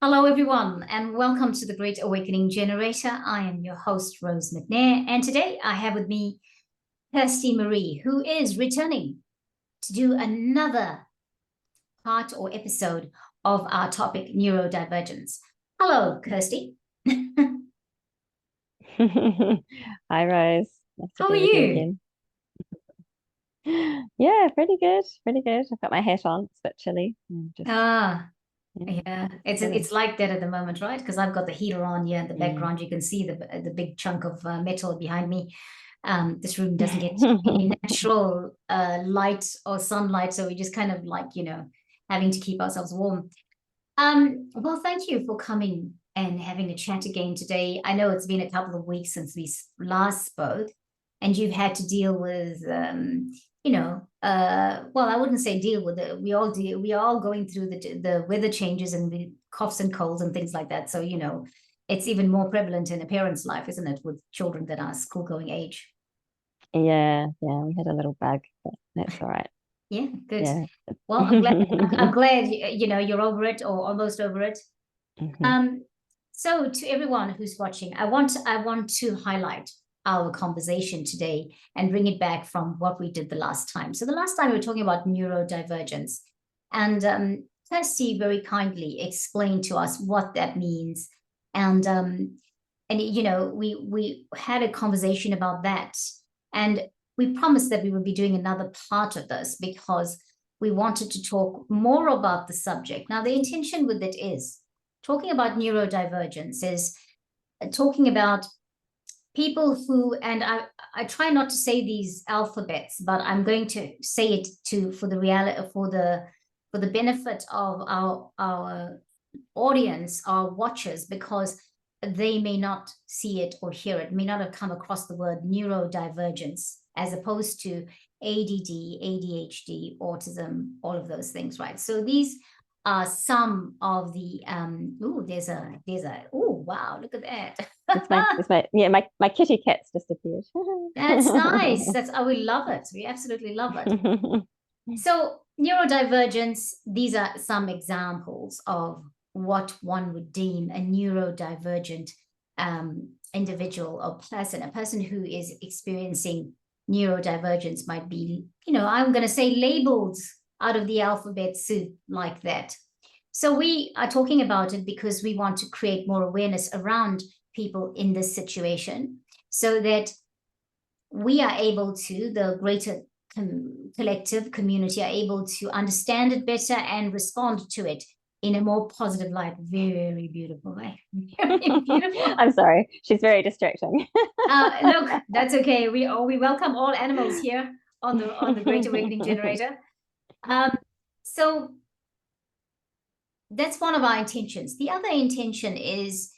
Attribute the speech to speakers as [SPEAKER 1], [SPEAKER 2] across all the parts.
[SPEAKER 1] Hello, everyone, and welcome to the Great Awakening Generator. I am your host, Rose McNair, and today I have with me Kirsty Marie, who is returning to do another part or episode of our topic, neurodivergence. Hello, Kirsty.
[SPEAKER 2] Hi, Rose. Nice to
[SPEAKER 1] How are
[SPEAKER 2] be with you
[SPEAKER 1] you?
[SPEAKER 2] again. Yeah, pretty good. Pretty good. I've got my hat on. It's a bit chilly. Just,
[SPEAKER 1] Ah,
[SPEAKER 2] yeah,
[SPEAKER 1] yeah, it's
[SPEAKER 2] chilling.
[SPEAKER 1] like that at the moment, right? Because I've got the heater on here in the
[SPEAKER 2] Mm.
[SPEAKER 1] background. You can see the big chunk of metal behind me. This room doesn't get any natural light or sunlight, so we just kind of like, having to keep ourselves warm. Well, thank you for coming and having a chat again today. I know it's been a couple of weeks since we last spoke, and you've had to deal with, well, I wouldn't say deal with it. We are all going through the weather changes and the coughs and colds and things like that. So, it's even more prevalent in a parent's life, isn't it, with children that are school going age?
[SPEAKER 2] Yeah, we had a little bug, but that's all right.
[SPEAKER 1] Yeah, good.
[SPEAKER 2] Yeah.
[SPEAKER 1] Well, I'm glad you're over it or almost over it.
[SPEAKER 2] Mhm.
[SPEAKER 1] Um, so to everyone who's watching, I want to highlight our conversation today and bring it back from what we did the last time. So the last time we were talking about neurodivergence, and Kirsty very kindly explained to us what that means, and we had a conversation about that, and we promised that we would be doing another part of this because we wanted to talk more about the subject. Now, the intention with it is talking about neurodivergence is talking about people who, and I try not to say these alphabets, but I'm going to say it to for the reality for the benefit of our audience, our watchers, because they may not see it or hear it, may not have come across the word neurodivergence as opposed to ADD, ADHD, autism, all of those things, right? So these are some of the oh wow, look at that.
[SPEAKER 2] My kitty cat's disappeared.
[SPEAKER 1] That's nice. That's we love it. We absolutely love it. So, neurodivergence, these are some examples of what one would deem a neurodivergent individual or person. A person who is experiencing neurodivergence might be, I'm going to say labeled out of the alphabet soup like that. So, we are talking about it because we want to create more awareness around people in this situation so that we are able to, the greater collective community, are able to understand it better and respond to it in a more positive light. Very beautiful way. Very beautiful.
[SPEAKER 2] I'm sorry. She's very distracting.
[SPEAKER 1] Look, that's okay. We welcome all animals here on the Great Awakening Generator. Um, so that's one of our intentions. The other intention is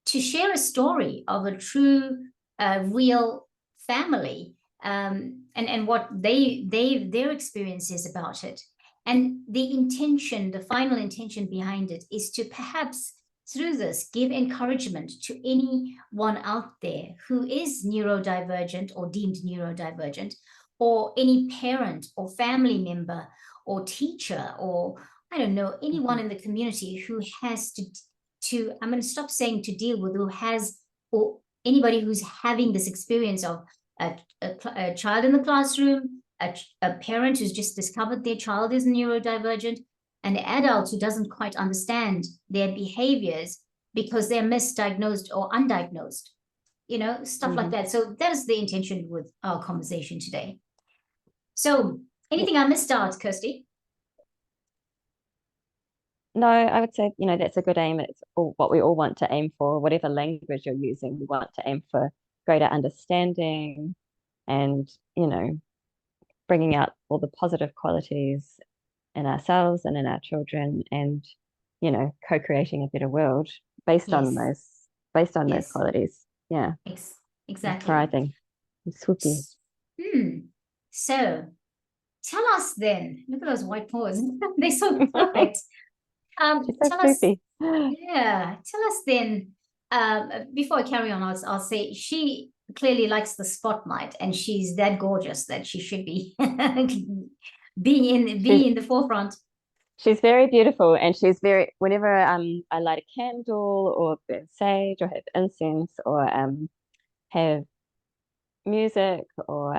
[SPEAKER 1] to share a story of a true, real family, and what their experience is about it. And the intention, the final intention behind it, is to perhaps through this give encouragement to anyone out there who is neurodivergent or deemed neurodivergent, or any parent or family member or teacher, or I don't know, anyone in the community who has to I'm going to stop saying to deal with, who has, or anybody who's having this experience of a child in the classroom, a parent who's just discovered their child is neurodivergent, an adult who doesn't quite understand their behaviors because they're misdiagnosed or undiagnosed, stuff like
[SPEAKER 2] Mhm.
[SPEAKER 1] that. So that is the intention with our conversation today. So
[SPEAKER 2] Yeah.
[SPEAKER 1] anything I missed out, Kirsty?
[SPEAKER 2] No, I would say, that's a good aim. It's all, what we all want to aim for, whatever language you're using, we want to aim for greater understanding and, bringing out all the positive qualities in ourselves and in our children and, co-creating a better world based on
[SPEAKER 1] Yes,
[SPEAKER 2] those, based on those
[SPEAKER 1] yes,
[SPEAKER 2] qualities. Yeah, I'm
[SPEAKER 1] exactly.
[SPEAKER 2] thriving. I'm swoopy.
[SPEAKER 1] Hmm. So tell us then. Look at those white paws. They're so perfect.
[SPEAKER 2] She's so
[SPEAKER 1] Tell us,
[SPEAKER 2] swoopy.
[SPEAKER 1] yeah, tell us then. Before I carry on, I'll say she clearly likes the spotlight, and she's that gorgeous that she should be being
[SPEAKER 2] She's
[SPEAKER 1] in the forefront.
[SPEAKER 2] she's very beautiful, and she's very, whenever I light a candle or burn sage or have incense or have music or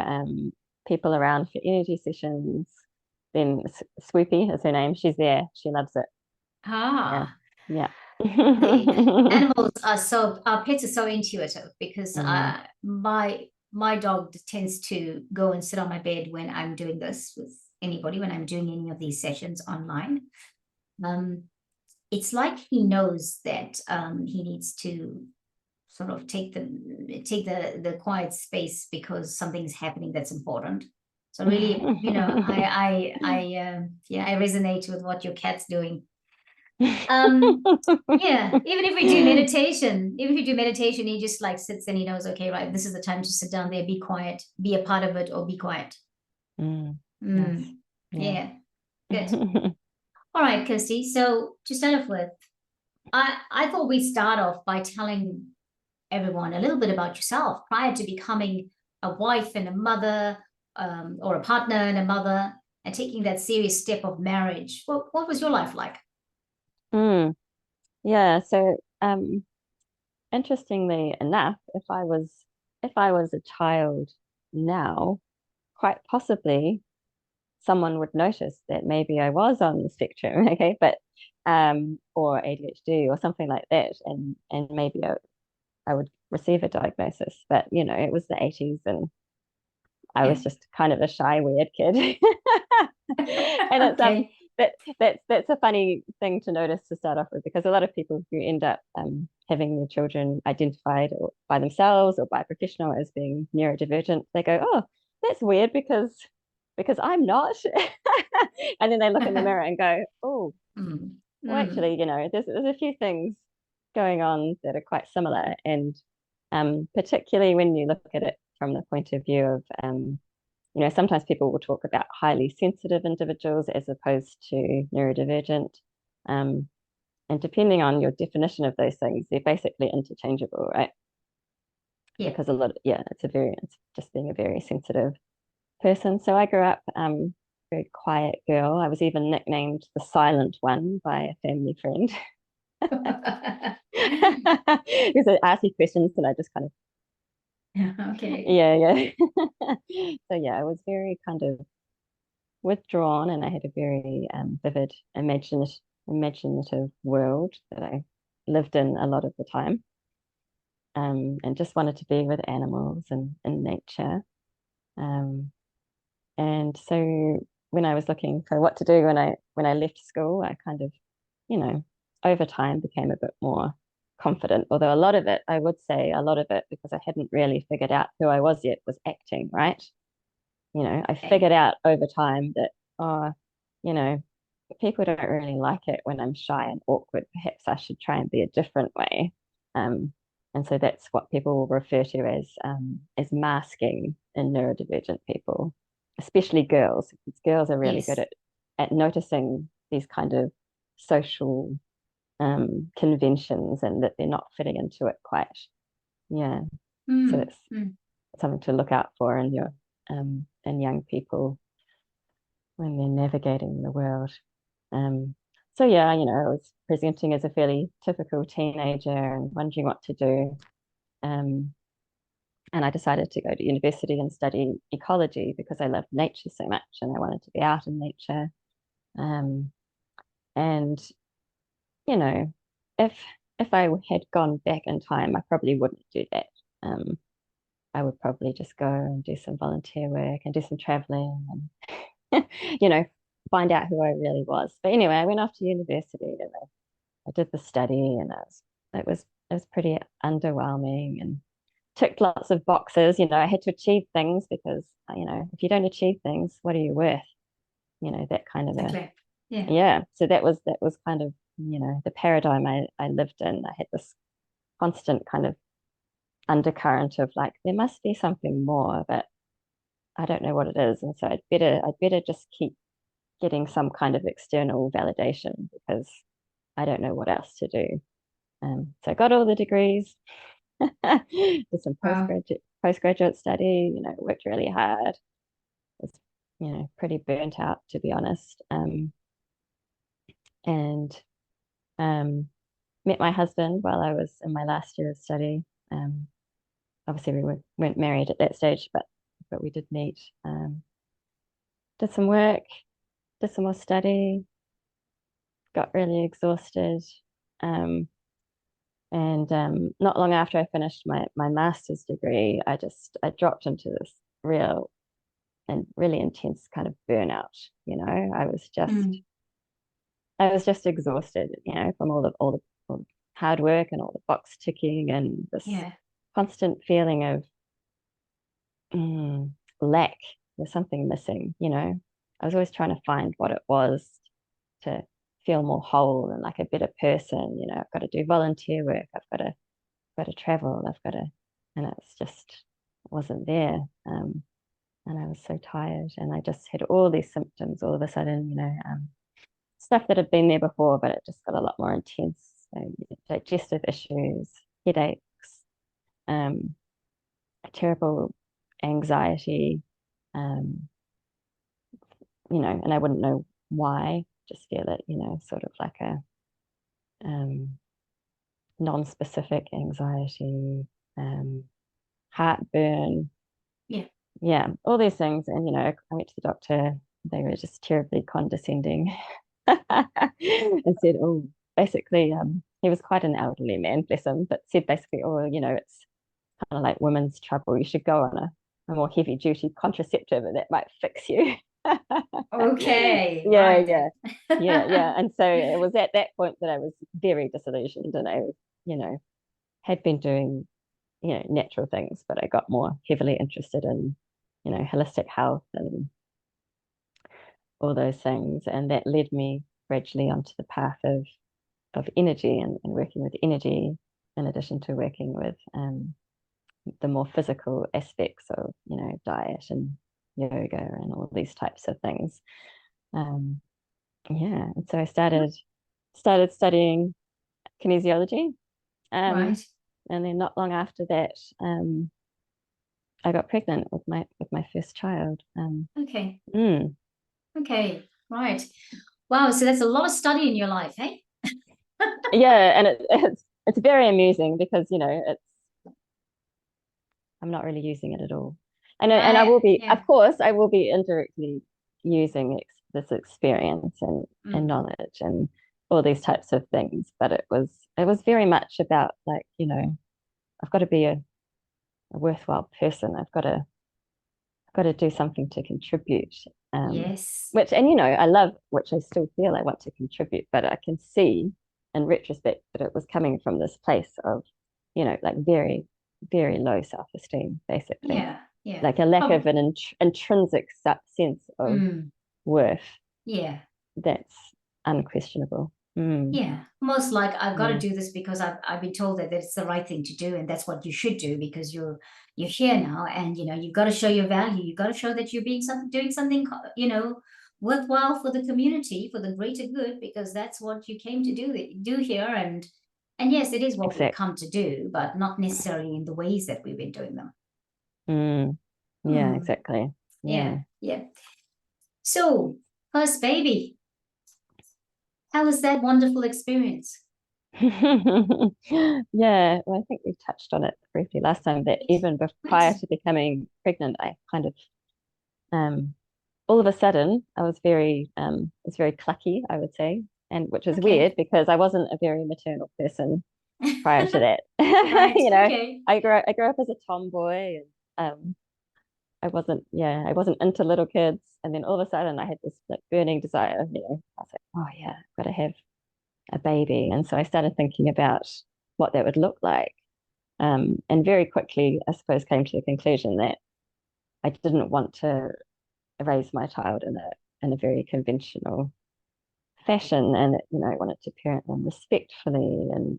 [SPEAKER 2] people around for energy sessions, then Swoopy is her name. She's there. She loves it. Yeah.
[SPEAKER 1] Ah,
[SPEAKER 2] Yeah.
[SPEAKER 1] animals are our pets are so intuitive because
[SPEAKER 2] Mm.
[SPEAKER 1] my dog tends to go and sit on my bed when I'm doing this with anybody, when I'm doing any of these sessions online. Um, it's like he knows that he needs to sort of take the quiet space because something's happening that's important. So really, yeah, I resonate with what your cat's doing. Yeah, even if we do meditation, he just like sits and he knows, okay, right, this is the time to sit down there, be quiet, be a part of it, or be quiet.
[SPEAKER 2] Nice. Yeah.
[SPEAKER 1] Yeah, good. All right, Kirsty. So to start off with, I thought we'd start off by telling everyone a little bit about yourself prior to becoming a wife and a mother, or a partner and a mother, and taking that serious step of marriage. What was your life like?
[SPEAKER 2] Mm. Yeah. So, interestingly enough, if I was a child now, quite possibly someone would notice that maybe I was on the spectrum, okay, but or ADHD or something like that, and maybe I would receive a diagnosis. But it was the 80s, and I
[SPEAKER 1] Yeah.
[SPEAKER 2] was just kind of a shy, weird kid. And it's
[SPEAKER 1] Okay.
[SPEAKER 2] that's a funny thing to notice to start off with, because a lot of people who end up having their children identified or by themselves or by a professional as being neurodivergent, they go, "Oh, that's weird because I'm not." And then they look in the mirror and go, "Oh,
[SPEAKER 1] Mm,
[SPEAKER 2] well,
[SPEAKER 1] mm,
[SPEAKER 2] actually, there's a few things going on that are quite similar." And particularly when you look at it from the point of view of sometimes people will talk about highly sensitive individuals as opposed to neurodivergent. Um, and depending on your definition of those things, they're basically interchangeable, right?
[SPEAKER 1] yeah.
[SPEAKER 2] Because it's just being a very sensitive person. So I grew up very quiet girl. I was even nicknamed the silent one by a family friend. Because I asked me questions and I just kind of,
[SPEAKER 1] Okay.
[SPEAKER 2] yeah, yeah. So yeah, I was very kind of withdrawn, and I had a very vivid, imaginative world that I lived in a lot of the time, and just wanted to be with animals and in nature. Um, and so when I was looking for what to do when I left school, I kind of, you know, over time became a bit more confident. Although a lot of it, I would say a lot of it, because I hadn't really figured out who I was yet, was acting, right? I
[SPEAKER 1] Okay.
[SPEAKER 2] figured out over time that, oh, you know, people don't really like it when I'm shy and awkward. Perhaps I should try and be a different way. Um, and so that's what people will refer to as masking in neurodivergent people, especially girls, because girls are really good
[SPEAKER 1] Yes.
[SPEAKER 2] at noticing these kind of social conventions, and that they're not fitting into it quite. Yeah. So
[SPEAKER 1] Mm,
[SPEAKER 2] that's
[SPEAKER 1] mm.
[SPEAKER 2] something to look out for in young people when they're navigating the world. So yeah, I was presenting as a fairly typical teenager and wondering what to do. Um, and I decided to go to university and study ecology because I loved nature so much and I wanted to be out in nature. Um, and you know, if if I had gone back in time, I probably wouldn't do that. Um, I would probably just go and do some volunteer work and do some traveling and find out who I really was. But anyway, I went off to university and I did the study, and it was pretty underwhelming and ticked lots of boxes. I had to achieve things because if you don't achieve things, what are you worth? That kind of a
[SPEAKER 1] Exactly. Yeah.
[SPEAKER 2] yeah. So that was kind of the paradigm I lived in. I had this constant kind of undercurrent of like there must be something more, but I don't know what it is, and so I'd better just keep getting some kind of external validation because I don't know what else to do. So I got all the degrees, did some
[SPEAKER 1] Wow.
[SPEAKER 2] postgraduate study, worked really hard. Was, pretty burnt out, to be honest. and met my husband while I was in my last year of study. Obviously, weren't married at that stage, but we did meet. Did some work, did some more study, got really exhausted. And not long after I finished my master's degree, I dropped into this real and really intense kind of burnout. I was just exhausted, from all the hard work and all the box ticking and this constant feeling of lack. There's something missing. I was always trying to find what it was to feel more whole and like a better person. I've got to do volunteer work. Got to travel. And it's just wasn't there. And I was so tired, and I just had all these symptoms all of a sudden. Stuff that had been there before, but it just got a lot more intense. So, digestive issues, headaches, terrible anxiety, and I wouldn't know why. Just feel it, sort of like a non-specific anxiety, heartburn. Yeah, all these things. And, I went to the doctor. They were just terribly condescending and said, oh, basically, he was quite an elderly man, bless him, but said basically, oh, it's kind of like women's trouble. You should go on a more heavy duty contraceptive and that might fix you.
[SPEAKER 1] Okay.
[SPEAKER 2] Yeah,
[SPEAKER 1] right.
[SPEAKER 2] yeah. And so it was at that point that I was very disillusioned, and I, had been doing, natural things, but I got more heavily interested in, holistic health and all those things. And that led me gradually onto the path of energy and working with energy, in addition to working with the more physical aspects of, diet and yoga and all these types of things. And so I started studying kinesiology.
[SPEAKER 1] Right.
[SPEAKER 2] And then not long after that, I got pregnant with my first child.
[SPEAKER 1] Okay. Okay. Right. Wow. So that's a lot of study in your life, hey?
[SPEAKER 2] Yeah, and it's very amusing because I'm not really using it at all. And I will be, of course, I will be indirectly using this experience and knowledge and all these types of things. But it was very much about like, I've got to be a worthwhile person. I've got to do something to contribute.
[SPEAKER 1] Yes.
[SPEAKER 2] Which, and I love, which I still feel I want to contribute, but I can see in retrospect that it was coming from this place of, like very, very low self-esteem, basically.
[SPEAKER 1] Yeah.
[SPEAKER 2] Like a lack of an intrinsic sense of worth.
[SPEAKER 1] Yeah.
[SPEAKER 2] That's unquestionable.
[SPEAKER 1] Yeah. Almost like I've got to do this because I've been told that it's the right thing to do, and that's what you should do because you're here now, and you've got to show your value. You've got to show that you're doing something worthwhile for the community, for the greater good, because that's what you came to do here. And yes, it is what we've come to do, but not necessarily in the ways that we've been doing them.
[SPEAKER 2] Yeah, exactly.
[SPEAKER 1] Yeah. So, first baby, how was that wonderful experience?
[SPEAKER 2] Yeah, well, I think we touched on it briefly last time that even prior to becoming pregnant, I kind of all of a sudden I was very clucky, I would say, and which was weird because I wasn't a very maternal person prior to that.
[SPEAKER 1] Right,
[SPEAKER 2] I grew up as a tomboy, and I wasn't into little kids, and then all of a sudden I had this like burning desire. I was like, oh yeah, I've got to have a baby. And so I started thinking about what that would look like. And very quickly, I suppose, came to the conclusion that I didn't want to raise my child in a very conventional fashion, and that, I wanted to parent them respectfully and,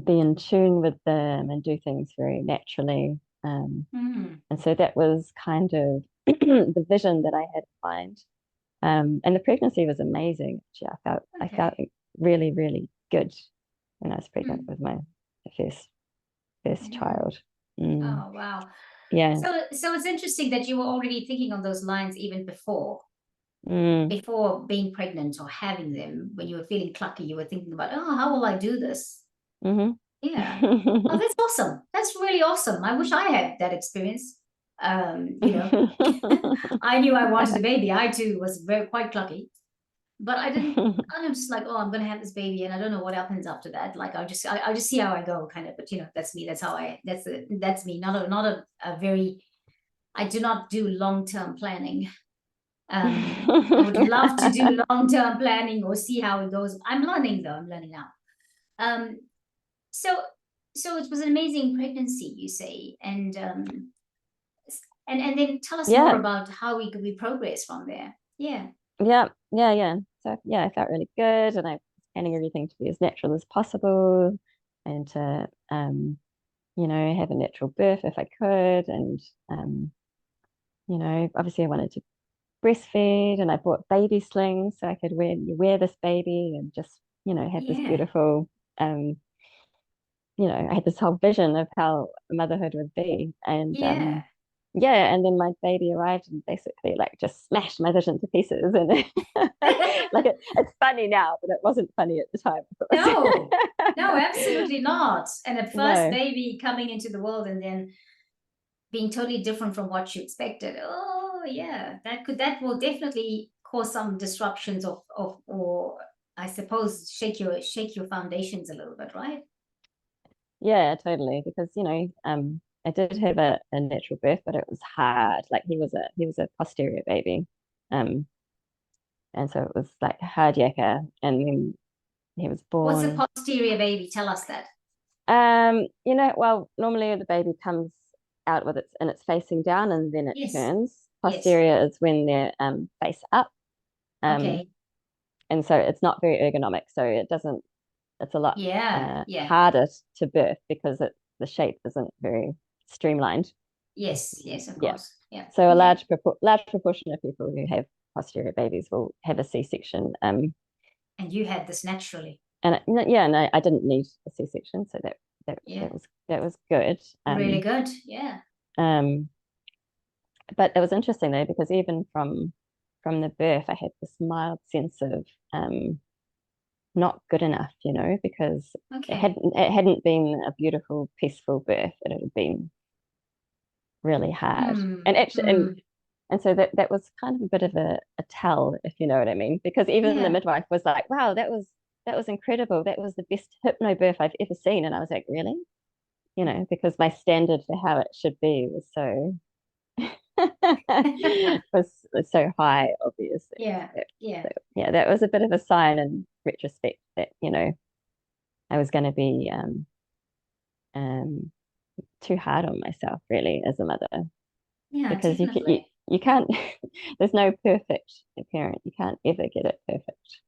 [SPEAKER 2] be in tune with them and do things very naturally. And so that was kind of the vision that I had in mind. And the pregnancy was amazing. Actually, I felt really, really good when I was pregnant with my first child.
[SPEAKER 1] Oh, wow.
[SPEAKER 2] Yeah.
[SPEAKER 1] So it's interesting that you were already thinking on those lines even before. before being pregnant or having them, when you were feeling clucky, you were thinking about, oh, how will I do this?
[SPEAKER 2] Mm-hmm.
[SPEAKER 1] Yeah. Oh, that's awesome. That's really awesome. I wish I had that experience. You know, I knew I wanted a baby. I too was very quite clucky, but I didn't. I'm just like, oh, I'm gonna have this baby, and I don't know what happens after that. Like, I'll just see how I go, kind of. But that's me. That's how I. That's me. Not a very. I do not do long-term planning. I would love to do long-term planning or see how it goes. I'm learning though. I'm learning now. Um, so so it was an amazing pregnancy, you say, and then tell us more
[SPEAKER 2] Yeah,
[SPEAKER 1] about how we progress from there. Yeah.
[SPEAKER 2] yeah. So yeah, I felt really good, and I was planning everything to be as natural as possible, and to have a natural birth if I could, and obviously I wanted to breastfeed, and I bought baby slings so I could wear this baby and just have this
[SPEAKER 1] Yeah.
[SPEAKER 2] beautiful I had this whole vision of how motherhood would be, and
[SPEAKER 1] Yeah.
[SPEAKER 2] yeah, and then my baby arrived and basically like just smashed my vision to pieces, and like it's funny now, but it wasn't funny at the time.
[SPEAKER 1] No, no, absolutely not. And a first
[SPEAKER 2] No.
[SPEAKER 1] baby coming into the world and then being totally different from what you expected. Oh, yeah, that will definitely cause some disruptions of or I suppose shake your foundations a little bit, right?
[SPEAKER 2] Yeah, totally. Because, I did have a natural birth, but it was hard. Like he was a posterior baby. Um, and so it was like hard yakka. And then he was
[SPEAKER 1] What's a
[SPEAKER 2] born.
[SPEAKER 1] posterior baby? Tell us that.
[SPEAKER 2] Well, normally the baby comes out with it's facing down and then it
[SPEAKER 1] Yes.
[SPEAKER 2] turns.
[SPEAKER 1] Yes.
[SPEAKER 2] Posterior is when they're face up. Um,
[SPEAKER 1] Okay.
[SPEAKER 2] and so it's not very ergonomic. So it's a lot
[SPEAKER 1] Yeah. Yeah.
[SPEAKER 2] harder to birth because the shape isn't very streamlined.
[SPEAKER 1] Yes. Yes, of
[SPEAKER 2] Yeah.
[SPEAKER 1] course. Yeah.
[SPEAKER 2] So a
[SPEAKER 1] Okay.
[SPEAKER 2] large proportion of people who have posterior babies will have a C-section.
[SPEAKER 1] And you had this naturally.
[SPEAKER 2] And yeah, no, I didn't need a C-section, so
[SPEAKER 1] Yeah.
[SPEAKER 2] that was good.
[SPEAKER 1] Really good. Yeah.
[SPEAKER 2] Um, but it was interesting though because even from the birth, I had this mild sense of not good enough, because
[SPEAKER 1] Okay.
[SPEAKER 2] it hadn't been a beautiful, peaceful birth. It had been really hard,
[SPEAKER 1] Hmm.
[SPEAKER 2] and actually,
[SPEAKER 1] Hmm.
[SPEAKER 2] and so that was kind of a bit of a tell, if you know what I mean, because even the
[SPEAKER 1] Yeah.
[SPEAKER 2] midwife was like, "Wow, that was incredible. That was the best hypno birth I've ever seen," and I was like, "Really?" Because my standard for how it should be was so was so high, obviously.
[SPEAKER 1] Yeah.
[SPEAKER 2] So,
[SPEAKER 1] Yeah.
[SPEAKER 2] so, yeah, that was a bit of a sign in retrospect that I was going to be um, too hard on myself, really, as a mother,
[SPEAKER 1] Yeah,
[SPEAKER 2] because you,
[SPEAKER 1] definitely.
[SPEAKER 2] you can't. There's no perfect parent. You can't ever get it perfect.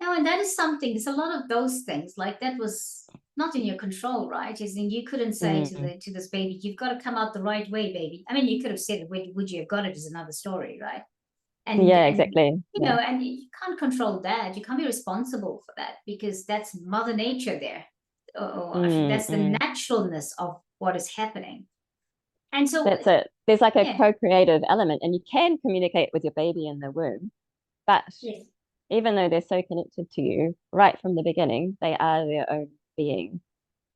[SPEAKER 1] No, and that is something. There's a lot of those things like that was not in your control, right? Is in you couldn't say to
[SPEAKER 2] Mm.
[SPEAKER 1] the to this baby, you've got to come out the right way, baby. I mean, you could have said, would you have got it is another story, right?
[SPEAKER 2] Yeah,
[SPEAKER 1] And
[SPEAKER 2] exactly. Yeah.
[SPEAKER 1] and you can't control that. You can't be responsible for that because that's Mother Nature there. Or
[SPEAKER 2] Mm,
[SPEAKER 1] that's the
[SPEAKER 2] mm.
[SPEAKER 1] naturalness of what is happening. And so,
[SPEAKER 2] That's it. There's like a
[SPEAKER 1] yeah,
[SPEAKER 2] co-creative element, and you can communicate with your baby in the womb, but
[SPEAKER 1] yes,
[SPEAKER 2] even though they're so connected to you right from the beginning, they are their own being.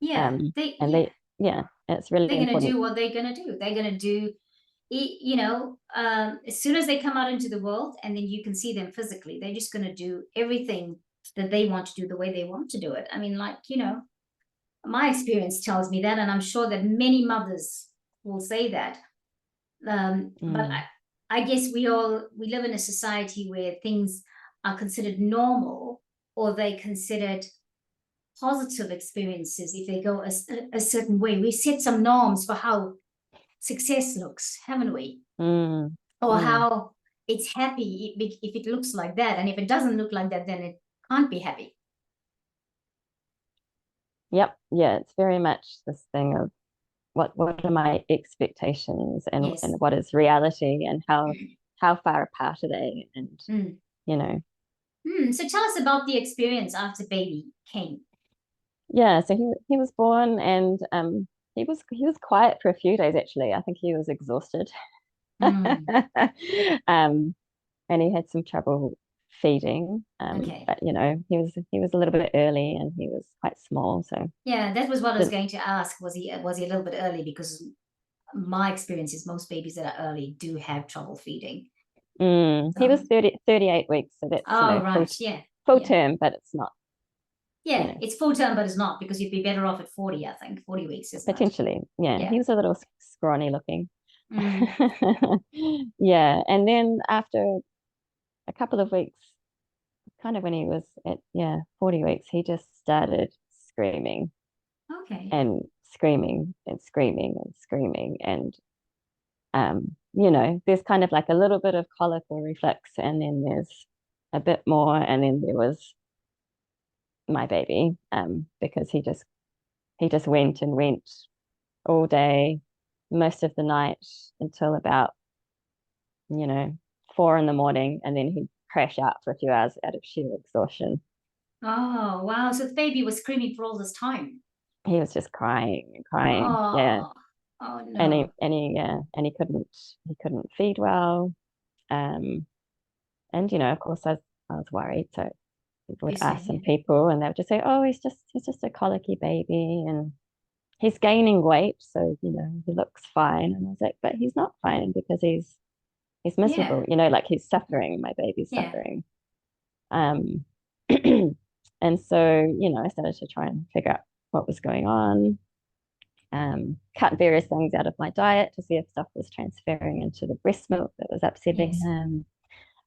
[SPEAKER 1] yeah, they,
[SPEAKER 2] And
[SPEAKER 1] yeah,
[SPEAKER 2] yeah, it's really
[SPEAKER 1] they're gonna
[SPEAKER 2] important.
[SPEAKER 1] do what they're gonna do. They're gonna do, as soon as they come out into the world, and then you can see them physically, they're just gonna do everything that they want to do the way they want to do it. I mean, like my experience tells me that, and I'm sure that many mothers will say that. But
[SPEAKER 2] Mm,
[SPEAKER 1] I guess we live in a society where things are considered normal, or they considered positive experiences if they go a certain way. We set some norms for how success looks, haven't we?
[SPEAKER 2] mm,
[SPEAKER 1] Or
[SPEAKER 2] mm.
[SPEAKER 1] how it's happy if it looks like that, and if it doesn't look like that, then it can't be happy.
[SPEAKER 2] Yep. Yeah, it's very much this thing of what are my expectations,
[SPEAKER 1] Yes.
[SPEAKER 2] and what is reality, and how far apart are they, and
[SPEAKER 1] Mm.
[SPEAKER 2] you know
[SPEAKER 1] So tell us about the experience after baby came.
[SPEAKER 2] yeah, so he was born, and he was quiet for a few days. Actually, I think he was exhausted.
[SPEAKER 1] Mm.
[SPEAKER 2] um and he had some trouble feeding.
[SPEAKER 1] Okay.
[SPEAKER 2] But he was a little bit early and he was quite small, so
[SPEAKER 1] Yeah, that was what I was
[SPEAKER 2] didn't.
[SPEAKER 1] going to ask. Was he a little bit early? Because my experience is most babies that are early do have trouble feeding.
[SPEAKER 2] He was
[SPEAKER 1] So,
[SPEAKER 2] 38 weeks, so that's
[SPEAKER 1] oh right, yeah,
[SPEAKER 2] full
[SPEAKER 1] yeah,
[SPEAKER 2] term, but it's not, you
[SPEAKER 1] yeah.
[SPEAKER 2] know,
[SPEAKER 1] It's full term, but it's not because you'd be better off at 40. I think 40 weeks, isn't it?
[SPEAKER 2] potentially. Yeah, he
[SPEAKER 1] Yeah.
[SPEAKER 2] was a little scrawny looking.
[SPEAKER 1] Mm.
[SPEAKER 2] Yeah, and then after a couple of weeks, kind of when he was at 40 weeks, he just started screaming
[SPEAKER 1] Okay.
[SPEAKER 2] and screaming and screaming and screaming. And there's kind of like a little bit of colic or reflux, and then there's a bit more, and then there was my baby, because he just went and went all day, most of the night until about, you know, 4 in the morning, and then he'd crash out for a few hours out of sheer exhaustion.
[SPEAKER 1] Oh wow. So the baby was screaming for all this time.
[SPEAKER 2] He was just crying and crying. Yeah.
[SPEAKER 1] Oh, oh
[SPEAKER 2] And he
[SPEAKER 1] no.
[SPEAKER 2] and he yeah, and he couldn't feed well. Um and of course I was worried. So I would
[SPEAKER 1] Obviously,
[SPEAKER 2] ask some
[SPEAKER 1] yeah.
[SPEAKER 2] people and they would just say, oh, he's just a colicky baby and he's gaining weight, so he looks fine. And I was like, but he's not fine because he's
[SPEAKER 1] Yeah.
[SPEAKER 2] miserable, like he's suffering, my baby's
[SPEAKER 1] Yeah.
[SPEAKER 2] suffering. Um and so, I started to try and figure out what was going on. Cut various things out of my diet to see if stuff was transferring into the breast milk that was upsetting
[SPEAKER 1] Yes.
[SPEAKER 2] him.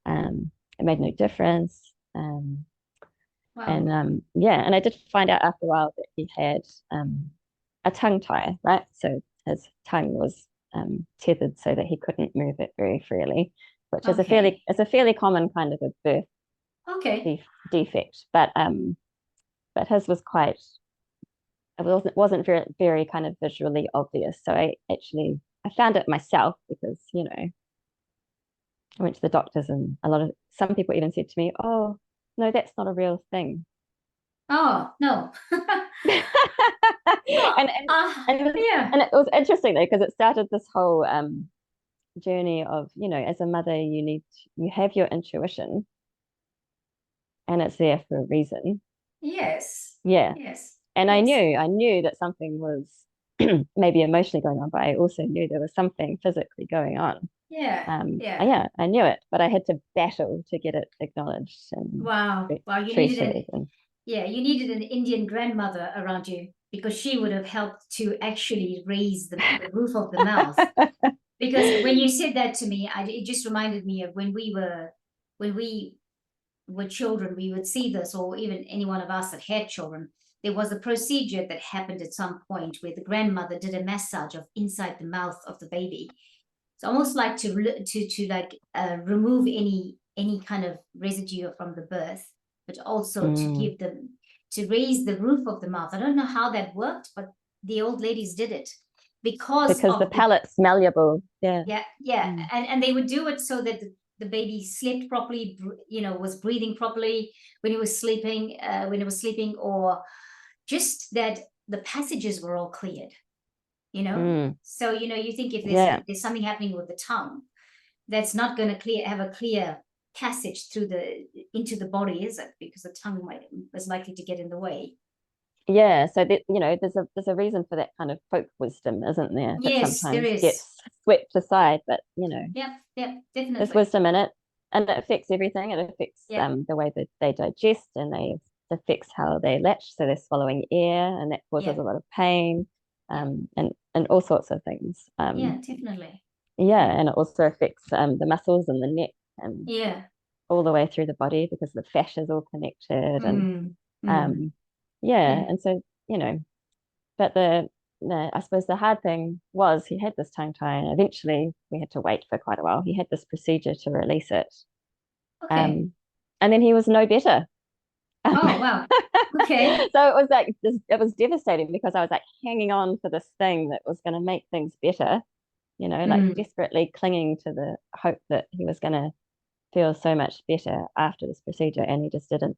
[SPEAKER 2] It made no difference.
[SPEAKER 1] Wow.
[SPEAKER 2] And I did find out after a while that he had a tongue tie, right? So his tongue was tethered so that he couldn't move it very freely, which is a
[SPEAKER 1] Okay.
[SPEAKER 2] fairly common kind of a birth
[SPEAKER 1] Okay.
[SPEAKER 2] defect. But his was quite, it wasn't very, very kind of visually obvious. So I found it myself because, I went to the doctors and some people even said to me, oh, no, that's not a real thing.
[SPEAKER 1] Oh no.
[SPEAKER 2] and,
[SPEAKER 1] Oh,
[SPEAKER 2] and, and, it was,
[SPEAKER 1] yeah.
[SPEAKER 2] and it was interesting though, because it started this whole journey of, as a mother, you have your intuition and it's there for a reason.
[SPEAKER 1] Yes.
[SPEAKER 2] Yeah.
[SPEAKER 1] Yes.
[SPEAKER 2] And I
[SPEAKER 1] Yes.
[SPEAKER 2] knew, I knew that something was maybe emotionally going on, but I also knew there was something physically going on.
[SPEAKER 1] Yeah. Yeah.
[SPEAKER 2] Yeah, I knew it, but I had to battle to get it acknowledged and
[SPEAKER 1] Wow. Wow.
[SPEAKER 2] treated. And
[SPEAKER 1] You needed an Indian grandmother around you because she would have helped to actually raise the roof of the mouth. Because when you said that to me, it just reminded me of when we were children, we would see this, or even any one of us that had children. There was a procedure that happened at some point where the grandmother did a massage of inside the mouth of the baby. It's almost like remove any kind of residue from the birth, but also to
[SPEAKER 2] mm,
[SPEAKER 1] give them to raise the roof of the mouth. I don't know how that worked, but the old ladies did it because
[SPEAKER 2] because the
[SPEAKER 1] of the
[SPEAKER 2] palate's malleable. Yeah.
[SPEAKER 1] yeah, yeah,
[SPEAKER 2] Mm.
[SPEAKER 1] and they would do it so that the baby slept properly, was breathing properly when he was sleeping, or just that the passages were all cleared.
[SPEAKER 2] Mm.
[SPEAKER 1] So you think if
[SPEAKER 2] Yeah.
[SPEAKER 1] there's something happening with the tongue, that's not going to have a clear passage into the body, is it? Because the tongue is likely to get in the way.
[SPEAKER 2] Yeah. So that, there's a reason for that kind of folk wisdom, isn't there? That
[SPEAKER 1] Yes, there
[SPEAKER 2] sometimes
[SPEAKER 1] is.
[SPEAKER 2] gets swept aside, but
[SPEAKER 1] Yep, yep,
[SPEAKER 2] there's
[SPEAKER 1] definitely.
[SPEAKER 2] wisdom in it, and it affects everything. It affects
[SPEAKER 1] Yep,
[SPEAKER 2] the way that they digest, and it affects how they latch. So they're swallowing air, and that causes
[SPEAKER 1] yep,
[SPEAKER 2] a lot of pain,
[SPEAKER 1] yep,
[SPEAKER 2] and all sorts of things.
[SPEAKER 1] yeah, definitely.
[SPEAKER 2] Yeah,
[SPEAKER 1] Yeah,
[SPEAKER 2] and it also affects the muscles and the neck and
[SPEAKER 1] yeah.
[SPEAKER 2] all the way through the body because the fascia is all connected. And
[SPEAKER 1] Mm, mm,
[SPEAKER 2] um, yeah,
[SPEAKER 1] yeah.
[SPEAKER 2] and so but I suppose the hard thing was he had this tongue tie, and eventually we had to wait for quite a while. He had this procedure to release it,
[SPEAKER 1] Okay.
[SPEAKER 2] um, and then he was no better. Um,
[SPEAKER 1] Oh, wow. Okay.
[SPEAKER 2] so it was like it was devastating because I was like hanging on to this thing that was going to make things better, like
[SPEAKER 1] Mm.
[SPEAKER 2] desperately clinging to the hope that he was going to feel so much better after this procedure, and he just didn't.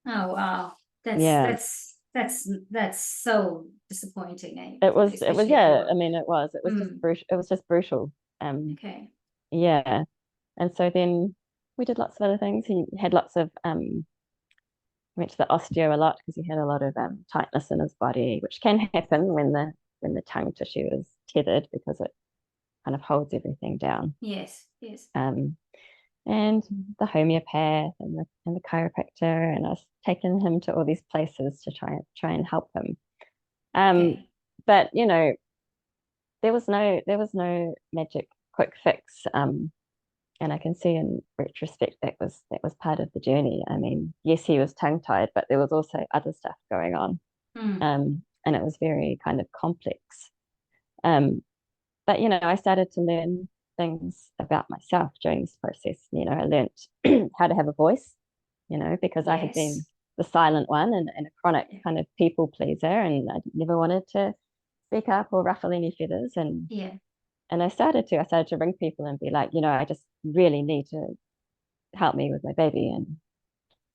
[SPEAKER 1] Oh, wow. That's
[SPEAKER 2] Yeah,
[SPEAKER 1] that's that's that's so disappointing,
[SPEAKER 2] it was
[SPEAKER 1] especially
[SPEAKER 2] yeah. I
[SPEAKER 1] for.
[SPEAKER 2] mean, it was just
[SPEAKER 1] Mm.
[SPEAKER 2] brutal. It was just brutal. Um,
[SPEAKER 1] Okay.
[SPEAKER 2] yeah, and so then. we did lots of other things. He had lots of went to the osteo a lot because he had a lot of tightness in his body, which can happen when the tongue tissue is tethered because it kind of holds everything down.
[SPEAKER 1] Yes, yes.
[SPEAKER 2] And the homeopath and the chiropractor, and I was taking him to all these places to try and help him.
[SPEAKER 1] Okay.
[SPEAKER 2] But there was no magic quick fix. And I can see in retrospect that was part of the journey. I mean, yes, he was tongue tied, but there was also other stuff going on. And it was very kind of complex. But I started to learn things about myself during this process. I learned how to have a voice, because I had been
[SPEAKER 1] Yes.
[SPEAKER 2] the silent one and a chronic kind of people pleaser, and I never wanted to speak up or ruffle any feathers.
[SPEAKER 1] Yeah.
[SPEAKER 2] And I started to ring people and be like, I just really need to help me with my baby,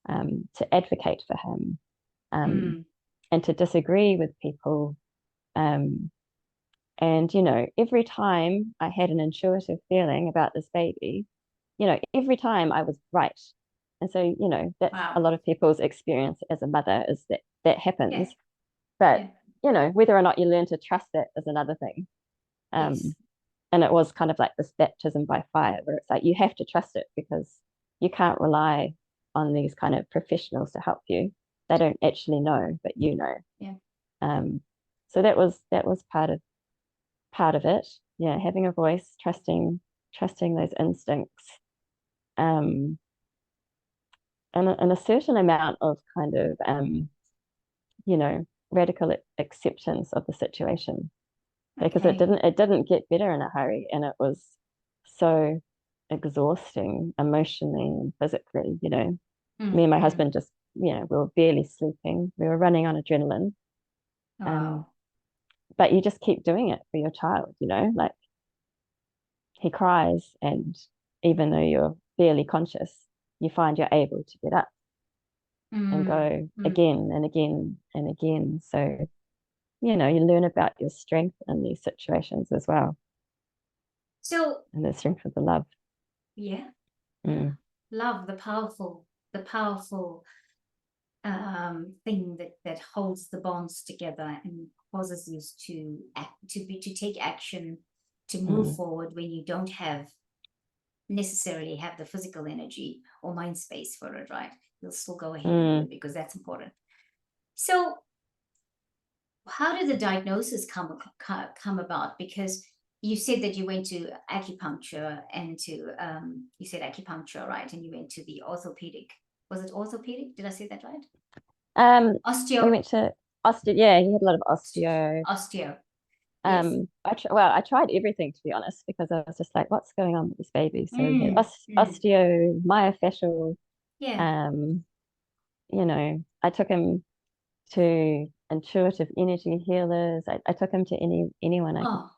[SPEAKER 2] and to advocate for him, and to disagree with people. And every time I had an intuitive feeling about this baby, every time I was right. And so, that's a
[SPEAKER 1] Wow.
[SPEAKER 2] lot of people's experience as a mother, is that
[SPEAKER 1] Yeah.
[SPEAKER 2] happens. But,
[SPEAKER 1] Yeah.
[SPEAKER 2] whether or not you learn to trust that is another thing.
[SPEAKER 1] Yes.
[SPEAKER 2] And it was kind of like this baptism by fire, where it's like you have to trust it because you can't rely on these kind of professionals to help you. They don't actually know, but you know.
[SPEAKER 1] Yeah.
[SPEAKER 2] So that was part of it. Yeah, having a voice, trusting those instincts, um, and a certain amount of kind of radical acceptance of the situation, because it
[SPEAKER 1] Okay.
[SPEAKER 2] didn't get better in a hurry, and it was so exhausting emotionally and physically. Me and my husband just, we were barely sleeping. We were running on adrenaline. Um,
[SPEAKER 1] Wow.
[SPEAKER 2] but you just keep doing it for your child, like he cries, and even though you're barely conscious, you find you're able to get up and go again and again and again. So, you learn about your strength in these situations as well,
[SPEAKER 1] So
[SPEAKER 2] and the strength of the love.
[SPEAKER 1] yeah,
[SPEAKER 2] Mm.
[SPEAKER 1] love, the powerful thing that holds the bonds together and causes you to act, to take action, to move
[SPEAKER 2] Mm.
[SPEAKER 1] forward when you don't necessarily have the physical energy or mind space for it, right? You'll still go ahead and do
[SPEAKER 2] Mm.
[SPEAKER 1] it because that's important. So how did the diagnosis come about? Because you said that you went to acupuncture and to you said acupuncture, right? And you went to the orthopedic. Was it orthopedic? Did I say that right?
[SPEAKER 2] We
[SPEAKER 1] Osteo.
[SPEAKER 2] went to osteo. Yeah, he had a lot of osteo.
[SPEAKER 1] Osteo. Yes.
[SPEAKER 2] I tried everything, to be honest, because I was just like, what's going on with this baby? So he had
[SPEAKER 1] Mm.
[SPEAKER 2] osteo, myofascial.
[SPEAKER 1] Yeah.
[SPEAKER 2] Um, I took him to intuitive energy healers. I took him to anyone I could
[SPEAKER 1] Oh,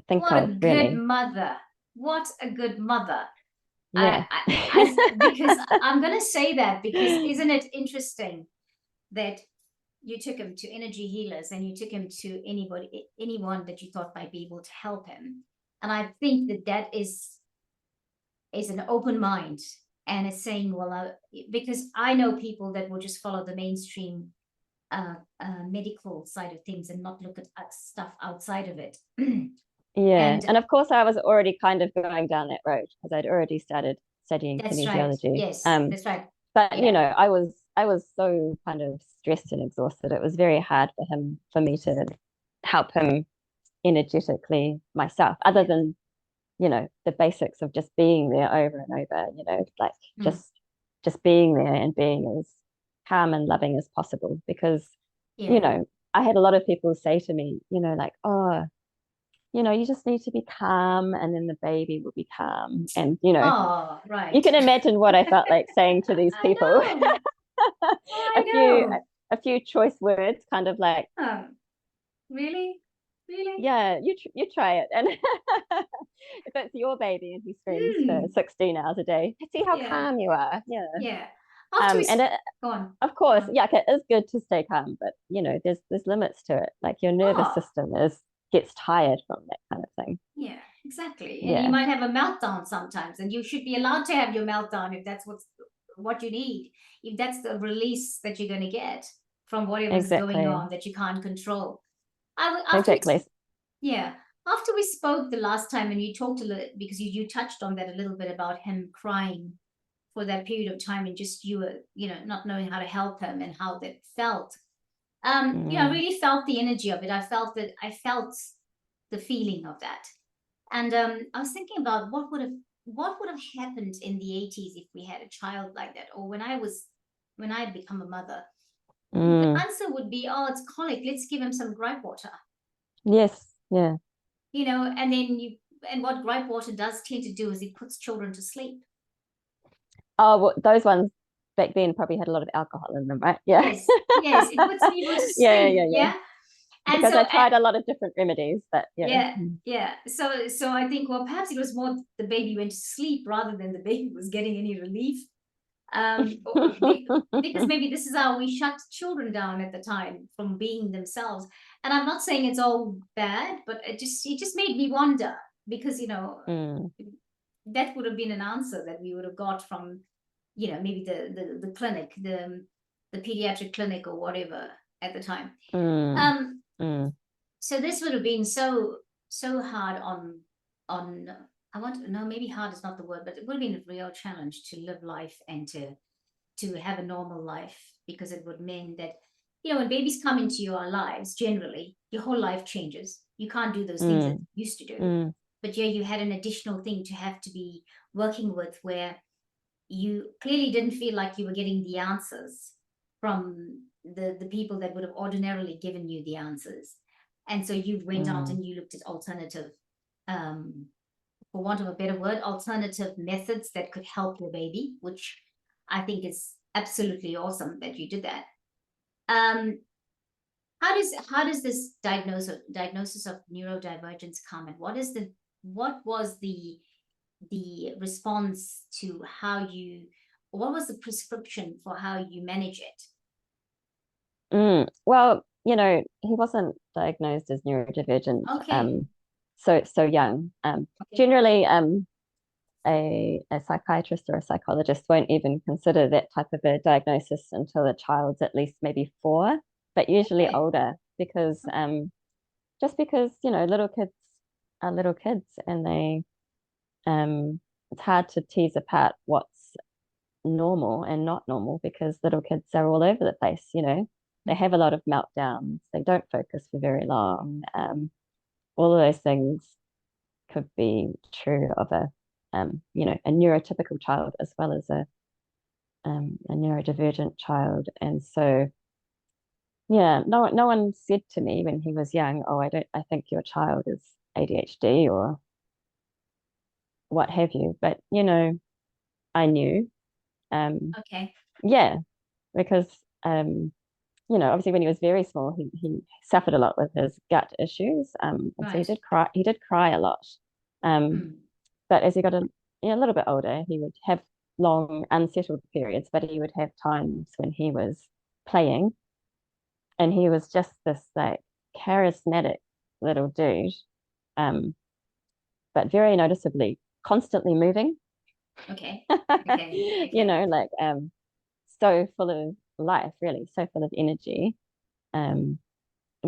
[SPEAKER 2] think
[SPEAKER 1] what a
[SPEAKER 2] of,
[SPEAKER 1] good
[SPEAKER 2] really.
[SPEAKER 1] mother. What a good mother.
[SPEAKER 2] Yeah.
[SPEAKER 1] Because I'm going to say that because isn't it interesting that you took him to energy healers and you took him to anyone that you thought might be able to help him. And I think that is an open mind and is saying, well, because I know people that will just follow the mainstream medical side of things and not look at stuff outside of it.
[SPEAKER 2] Yeah.
[SPEAKER 1] And
[SPEAKER 2] And of course, I was already kind of going down that road because I'd already started studying
[SPEAKER 1] that's right.
[SPEAKER 2] kinesiology.
[SPEAKER 1] Yes, that's right.
[SPEAKER 2] But
[SPEAKER 1] Yeah.
[SPEAKER 2] I was so kind of stressed and exhausted. It was very hard for me to help him energetically myself, other than, the basics of just being there over and over, like just being there and being as calm and loving as possible. Because,
[SPEAKER 1] Yeah.
[SPEAKER 2] I had a lot of people say to me, like, oh, you just need to be calm and then the baby will be calm. And,
[SPEAKER 1] Oh,
[SPEAKER 2] you
[SPEAKER 1] right.
[SPEAKER 2] can imagine what I felt like saying to these
[SPEAKER 1] I
[SPEAKER 2] people.
[SPEAKER 1] know.
[SPEAKER 2] a
[SPEAKER 1] I
[SPEAKER 2] few
[SPEAKER 1] know.
[SPEAKER 2] a few choice words, kind of like,
[SPEAKER 1] Oh, really? Really?
[SPEAKER 2] yeah, you try it. And if it's your baby and he screams for
[SPEAKER 1] Mm.
[SPEAKER 2] 16 hours a day, see how
[SPEAKER 1] Yeah.
[SPEAKER 2] calm you are. Yeah.
[SPEAKER 1] Yeah. After we
[SPEAKER 2] And
[SPEAKER 1] go on.
[SPEAKER 2] of
[SPEAKER 1] Go
[SPEAKER 2] course,
[SPEAKER 1] on.
[SPEAKER 2] yeah, it is good to stay calm, but there's limits to it. Like your nervous
[SPEAKER 1] Oh,
[SPEAKER 2] system gets tired from that kind of thing.
[SPEAKER 1] yeah. exactly. And you
[SPEAKER 2] Yeah,
[SPEAKER 1] might have a meltdown sometimes, and you should be allowed to have your meltdown if that's what you need, if that's the release that you're going to get from whatever's going
[SPEAKER 2] exactly.
[SPEAKER 1] on that you can't control. After we,
[SPEAKER 2] Exactly.
[SPEAKER 1] yeah, after we spoke the last time, and you talked a little, because you touched on that a little bit about him crying for that period of time, and just you were, not knowing how to help him and how that felt. I
[SPEAKER 2] Mm,
[SPEAKER 1] really felt the energy of it. I felt the feeling of that. And I was thinking about what would have happened in the 80s if we had a child like that, or when I had become a mother. The
[SPEAKER 2] mm.
[SPEAKER 1] answer would be, oh, it's colic. Let's give him some gripe water.
[SPEAKER 2] Yes, yeah.
[SPEAKER 1] And what gripe water does tend to do is it puts children to sleep.
[SPEAKER 2] Oh, well, those ones back then probably had a lot of alcohol in them, right? Yeah.
[SPEAKER 1] Yes, yes, it puts people to
[SPEAKER 2] Yeah,
[SPEAKER 1] sleep.
[SPEAKER 2] yeah, yeah.
[SPEAKER 1] Yeah. And
[SPEAKER 2] Because
[SPEAKER 1] so,
[SPEAKER 2] I tried a lot of different remedies, but yeah.
[SPEAKER 1] yeah, yeah. So I think, well, perhaps it was more the baby went to sleep rather than the baby was getting any relief. Because maybe this is how we shut children down at the time from being themselves. And I'm not saying it's all bad, but it just made me wonder, because
[SPEAKER 2] Mm,
[SPEAKER 1] that would have been an answer that we would have got from maybe the clinic, the pediatric clinic or whatever at the time.
[SPEAKER 2] mm,
[SPEAKER 1] um
[SPEAKER 2] mm,
[SPEAKER 1] so this would have been so hard on I want to know, maybe hard is not the word, but it would have been a real challenge to live life and to have a normal life, because it would mean that when babies come into your lives, generally your whole life changes. You can't do those things that
[SPEAKER 2] mm,
[SPEAKER 1] you used to do,
[SPEAKER 2] mm,
[SPEAKER 1] but yeah, you had an additional thing to have to be working with, where you clearly didn't feel like you were getting the answers from the people that would have ordinarily given you the answers. And so you went out
[SPEAKER 2] mm,
[SPEAKER 1] and you looked at alternative, um, for want of a better word, alternative methods that could help your baby, which I think is absolutely awesome that you did that. um, how does this diagnosis of neurodivergence come, and what was the response to how you, what was the prescription for how you manage it?
[SPEAKER 2] mm. Well, he wasn't diagnosed as neurodivergent
[SPEAKER 1] Okay.
[SPEAKER 2] so young.
[SPEAKER 1] Okay.
[SPEAKER 2] Generally, a psychiatrist or a psychologist won't even consider that type of a diagnosis until the child's at least maybe 4, but usually
[SPEAKER 1] Okay.
[SPEAKER 2] older, because just because little kids are little kids, and it's hard to tease apart what's normal and not normal, because little kids are all over the place. They have a lot of meltdowns, they don't focus for very long. All of those things could be true of a neurotypical child as well as a neurodivergent child. And so, yeah, no one said to me when he was young, oh, I think your child is ADHD or what have you. But I knew, um,
[SPEAKER 1] Okay.
[SPEAKER 2] yeah, because obviously when he was very small, he suffered a lot with his gut issues, and so he
[SPEAKER 1] Right.
[SPEAKER 2] did cry. He did cry a lot. Um,
[SPEAKER 1] Hmm.
[SPEAKER 2] But as he got a little bit older, he would have long unsettled periods, but he would have times when he was playing, and he was just this like charismatic little dude, um, but very noticeably constantly moving.
[SPEAKER 1] Okay. Okay. Okay.
[SPEAKER 2] Like so full of life, really, so full of energy. Um,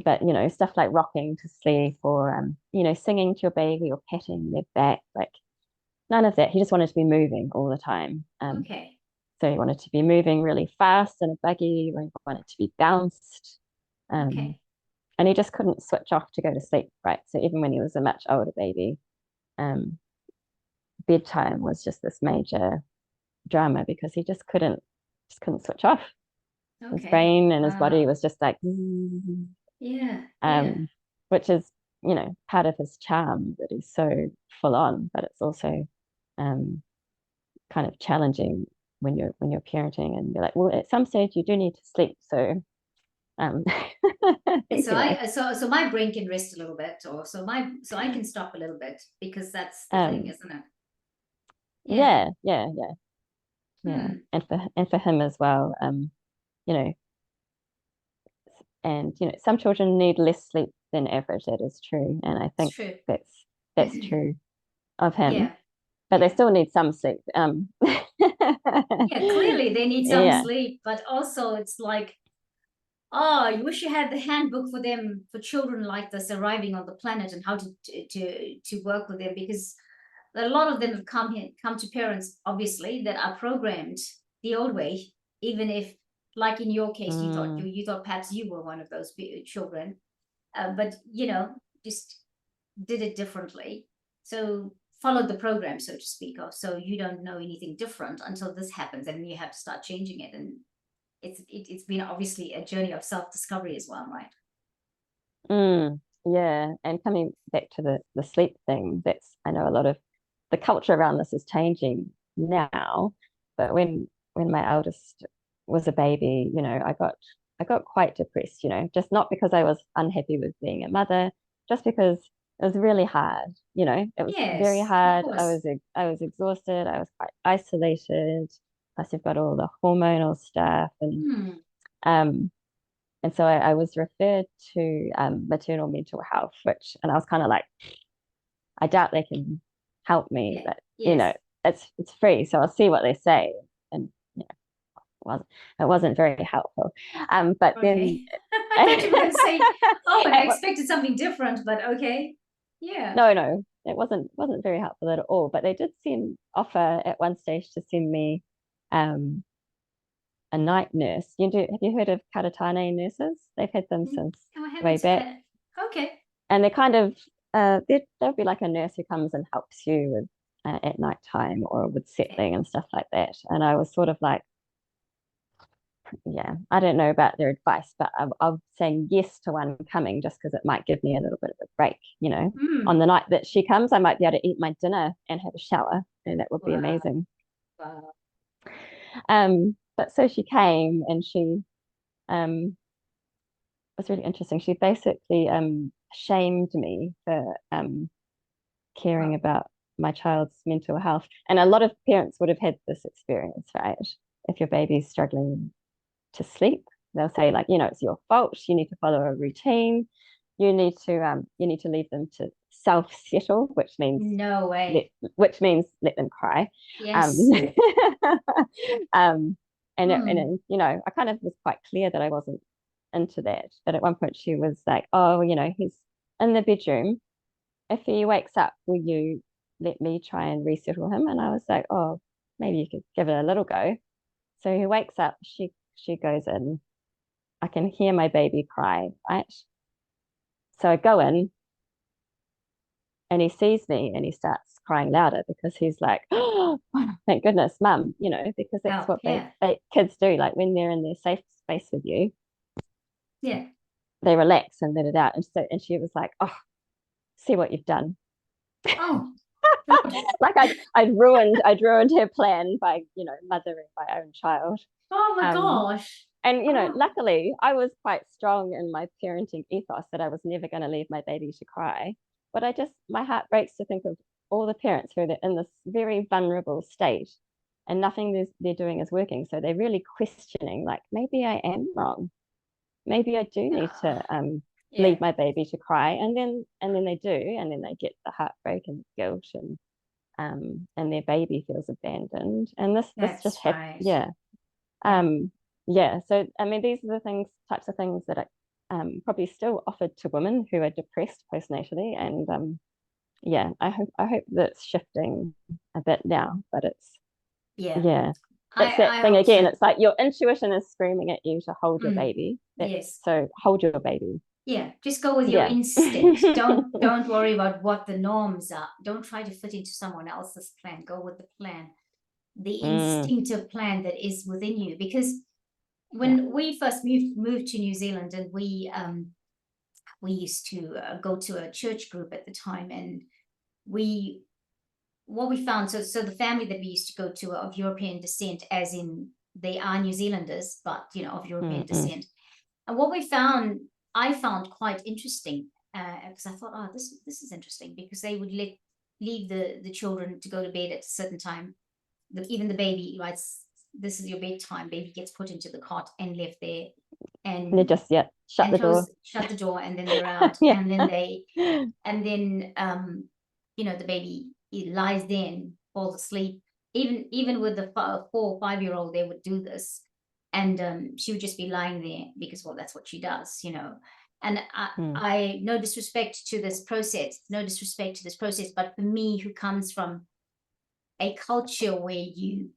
[SPEAKER 2] but stuff like rocking to sleep, or singing to your baby or patting their back, like none of that. He just wanted to be moving all the time.
[SPEAKER 1] Okay.
[SPEAKER 2] So he wanted to be moving really fast in a buggy, or he wanted to be bounced. Um,
[SPEAKER 1] Okay.
[SPEAKER 2] and he just couldn't switch off to go to sleep, right? So even when he was a much older baby, um, bedtime was just this major drama, because he just couldn't switch off. His
[SPEAKER 1] Okay.
[SPEAKER 2] brain and his body
[SPEAKER 1] Wow.
[SPEAKER 2] was just like,
[SPEAKER 1] Yeah. Yeah.
[SPEAKER 2] um, which is, part of his charm, that he's so full on, but it's also um, kind of challenging when you're parenting, and you're like, well, at some stage you do need to sleep. So um
[SPEAKER 1] So
[SPEAKER 2] you know
[SPEAKER 1] so my brain can rest a little bit, or so I can stop a little bit, because that's the thing,
[SPEAKER 2] um
[SPEAKER 1] isn't it? Yeah.
[SPEAKER 2] yeah, yeah, yeah, yeah.
[SPEAKER 1] Hmm.
[SPEAKER 2] And for him as well, you know and some children need less sleep than average. That is true, and I
[SPEAKER 1] It's
[SPEAKER 2] think
[SPEAKER 1] true.
[SPEAKER 2] that's true. of him,
[SPEAKER 1] Yeah.
[SPEAKER 2] but they
[SPEAKER 1] Yeah.
[SPEAKER 2] still need some sleep.
[SPEAKER 1] Yeah, clearly they need some
[SPEAKER 2] Yeah.
[SPEAKER 1] sleep, but also it's like, oh, you wish you had the handbook for them, for children like this arriving on the planet, and how to work with them, because a lot of them have come to parents, obviously, that are programmed the old way, even if, like in your case,
[SPEAKER 2] Mm.
[SPEAKER 1] you thought perhaps you were one of those children, but just did it differently. So followed the program, so to speak, or so you don't know anything different until this happens, and you have to start changing it. And it's been obviously a journey of self-discovery as well, right?
[SPEAKER 2] Mm. Yeah. And coming back to the sleep thing, that's, I know a lot of the culture around this is changing now, but when my eldest was a baby, I got quite depressed, just not because I was unhappy with being a mother, just because it was really hard, it was very
[SPEAKER 1] Yes, of
[SPEAKER 2] hard. I
[SPEAKER 1] course.
[SPEAKER 2] was I was exhausted, I was quite isolated, plus you've got all the hormonal stuff,
[SPEAKER 1] Hmm.
[SPEAKER 2] um so I was referred to maternal mental health, and I was kind of like, I doubt they can help me,
[SPEAKER 1] Yeah.
[SPEAKER 2] but
[SPEAKER 1] Yes.
[SPEAKER 2] it's free, so I'll see what they say. And it wasn't it wasn't very helpful. But then
[SPEAKER 1] Okay. I thought you were going to say, oh, and I
[SPEAKER 2] it,
[SPEAKER 1] expected something different, but okay. Yeah.
[SPEAKER 2] no, it wasn't very helpful at all. But they did offer at one stage to send me um a night nurse. Have you heard of Karatane nurses? They've had them
[SPEAKER 1] Mm,
[SPEAKER 2] since
[SPEAKER 1] no, I
[SPEAKER 2] way
[SPEAKER 1] haven't
[SPEAKER 2] back.
[SPEAKER 1] had. Okay.
[SPEAKER 2] And they're kind of there'll be like a nurse who comes and helps you with at night time or with
[SPEAKER 1] Okay.
[SPEAKER 2] settling and stuff like that. And I was sort of like, yeah, I don't know about their advice, but I'm saying yes to one coming just because it might give me a little bit of a break. On
[SPEAKER 1] Hmm.
[SPEAKER 2] the night that she comes, I might be able to eat my dinner and have a shower, and that would be
[SPEAKER 1] Wow.
[SPEAKER 2] amazing.
[SPEAKER 1] Wow.
[SPEAKER 2] But so she came, and she was really interesting. She basically shamed me for caring
[SPEAKER 1] Wow.
[SPEAKER 2] about my child's mental health. And a lot of parents would have had this experience, right? If your baby's struggling to sleep, they'll say, like, it's your fault. You need to follow a routine. You need to leave them to self-settle,
[SPEAKER 1] No
[SPEAKER 2] let,
[SPEAKER 1] way.
[SPEAKER 2] which means let them cry. Um,
[SPEAKER 1] Yes.
[SPEAKER 2] um,
[SPEAKER 1] Hmm.
[SPEAKER 2] I kind of was quite clear that I wasn't into that. But at one point she was like, oh, he's in the bedroom. If he wakes up, will you let me try and resettle him? And I was like, oh, maybe you could give it a little go. So he wakes up, she goes in. I can hear my baby cry, right? So I go in and he sees me and he starts crying louder because he's like, oh, thank goodness, mum, because that's
[SPEAKER 1] Help.
[SPEAKER 2] what
[SPEAKER 1] Yeah.
[SPEAKER 2] kids do. Like when they're in their safe space with you,
[SPEAKER 1] Yeah.
[SPEAKER 2] they relax and let it out. And she was like, oh, see what you've done.
[SPEAKER 1] Oh, God.
[SPEAKER 2] Like I'd ruined her plan by mothering my own child.
[SPEAKER 1] Oh my
[SPEAKER 2] um
[SPEAKER 1] gosh.
[SPEAKER 2] and
[SPEAKER 1] Oh,
[SPEAKER 2] luckily I was quite strong in my parenting ethos that I was never going to leave my baby to cry, but my heart breaks to think of all the parents who are in this very vulnerable state and nothing they're doing is working, so they're really questioning, like, maybe I am wrong, maybe I do need
[SPEAKER 1] yeah.
[SPEAKER 2] to
[SPEAKER 1] Yeah.
[SPEAKER 2] leave my baby to cry, and then they do, and then they get the heartbreak and guilt, and their baby feels abandoned, and this just
[SPEAKER 1] That's
[SPEAKER 2] happened.
[SPEAKER 1] right.
[SPEAKER 2] Yeah.
[SPEAKER 1] Yeah.
[SPEAKER 2] So I mean, these are the types of things that are probably still offered to women who are depressed postnatally, and yeah, I hope that it's shifting a bit now, but
[SPEAKER 1] Yeah.
[SPEAKER 2] yeah, it's that
[SPEAKER 1] I
[SPEAKER 2] thing
[SPEAKER 1] hope
[SPEAKER 2] again.
[SPEAKER 1] so.
[SPEAKER 2] It's like your intuition is screaming at you to hold your
[SPEAKER 1] Mm.
[SPEAKER 2] baby.
[SPEAKER 1] Yes.
[SPEAKER 2] So hold your baby.
[SPEAKER 1] Yeah. Just go with your
[SPEAKER 2] Yeah.
[SPEAKER 1] instinct. Don't worry about what the norms are. Don't try to fit into someone else's plan. Go with the plan, the
[SPEAKER 2] Mm,
[SPEAKER 1] instinctive plan that is within you. Because
[SPEAKER 2] yeah.
[SPEAKER 1] when we first moved to New Zealand, and we used to go to a church group at the time, and we what we found, so the family that we used to go to of European descent, as in they are New Zealanders, but of
[SPEAKER 2] Mm,
[SPEAKER 1] European
[SPEAKER 2] mm,
[SPEAKER 1] descent. And what I found quite interesting, because I thought, oh, this is interesting, because they would leave the children to go to bed at a certain time. Even the baby, right? This is your bedtime. Baby gets put into the cot and left there,
[SPEAKER 2] and they
[SPEAKER 1] and
[SPEAKER 2] just, yeah, shut the door.
[SPEAKER 1] shut the door, and then they're out,
[SPEAKER 2] Yeah.
[SPEAKER 1] and then the baby he lies there and falls asleep. Even with the 4 or 5-year-old, they would do this, and she would just be lying there because, well, that's what she does, you know. And I no disrespect to this process, no disrespect to this process, but for me, who comes from a culture where you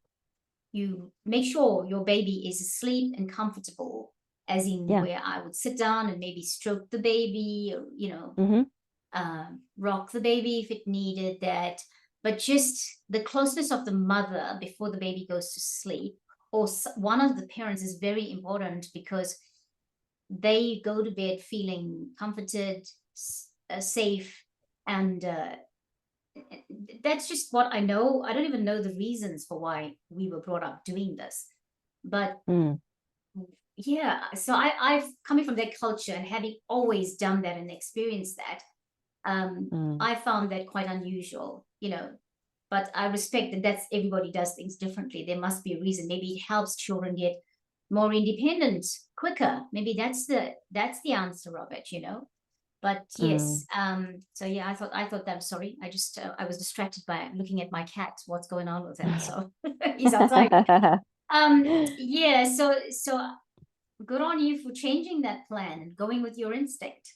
[SPEAKER 1] make sure your baby is asleep and comfortable, as in where I would sit down and maybe stroke the baby, or, you know, rock the baby if it needed that. But just the closeness of the mother before the baby goes to sleep, or one of the parents, is very important, because they go to bed feeling comforted, safe, and that's just what I know. I don't even know the reasons for why we were brought up doing this, but yeah. So I've coming from that culture and having always done that and experienced that, I found that quite unusual, you know. But I respect that that's everybody does things differently. There must be a reason. Maybe it helps children get more independent quicker. Maybe that's the answer of it, you know. But yes, so yeah, I thought that, sorry, I just I was distracted by looking at my cat, what's going on with him. So he's outside. Yeah, so good on you for changing that plan and going with your instinct.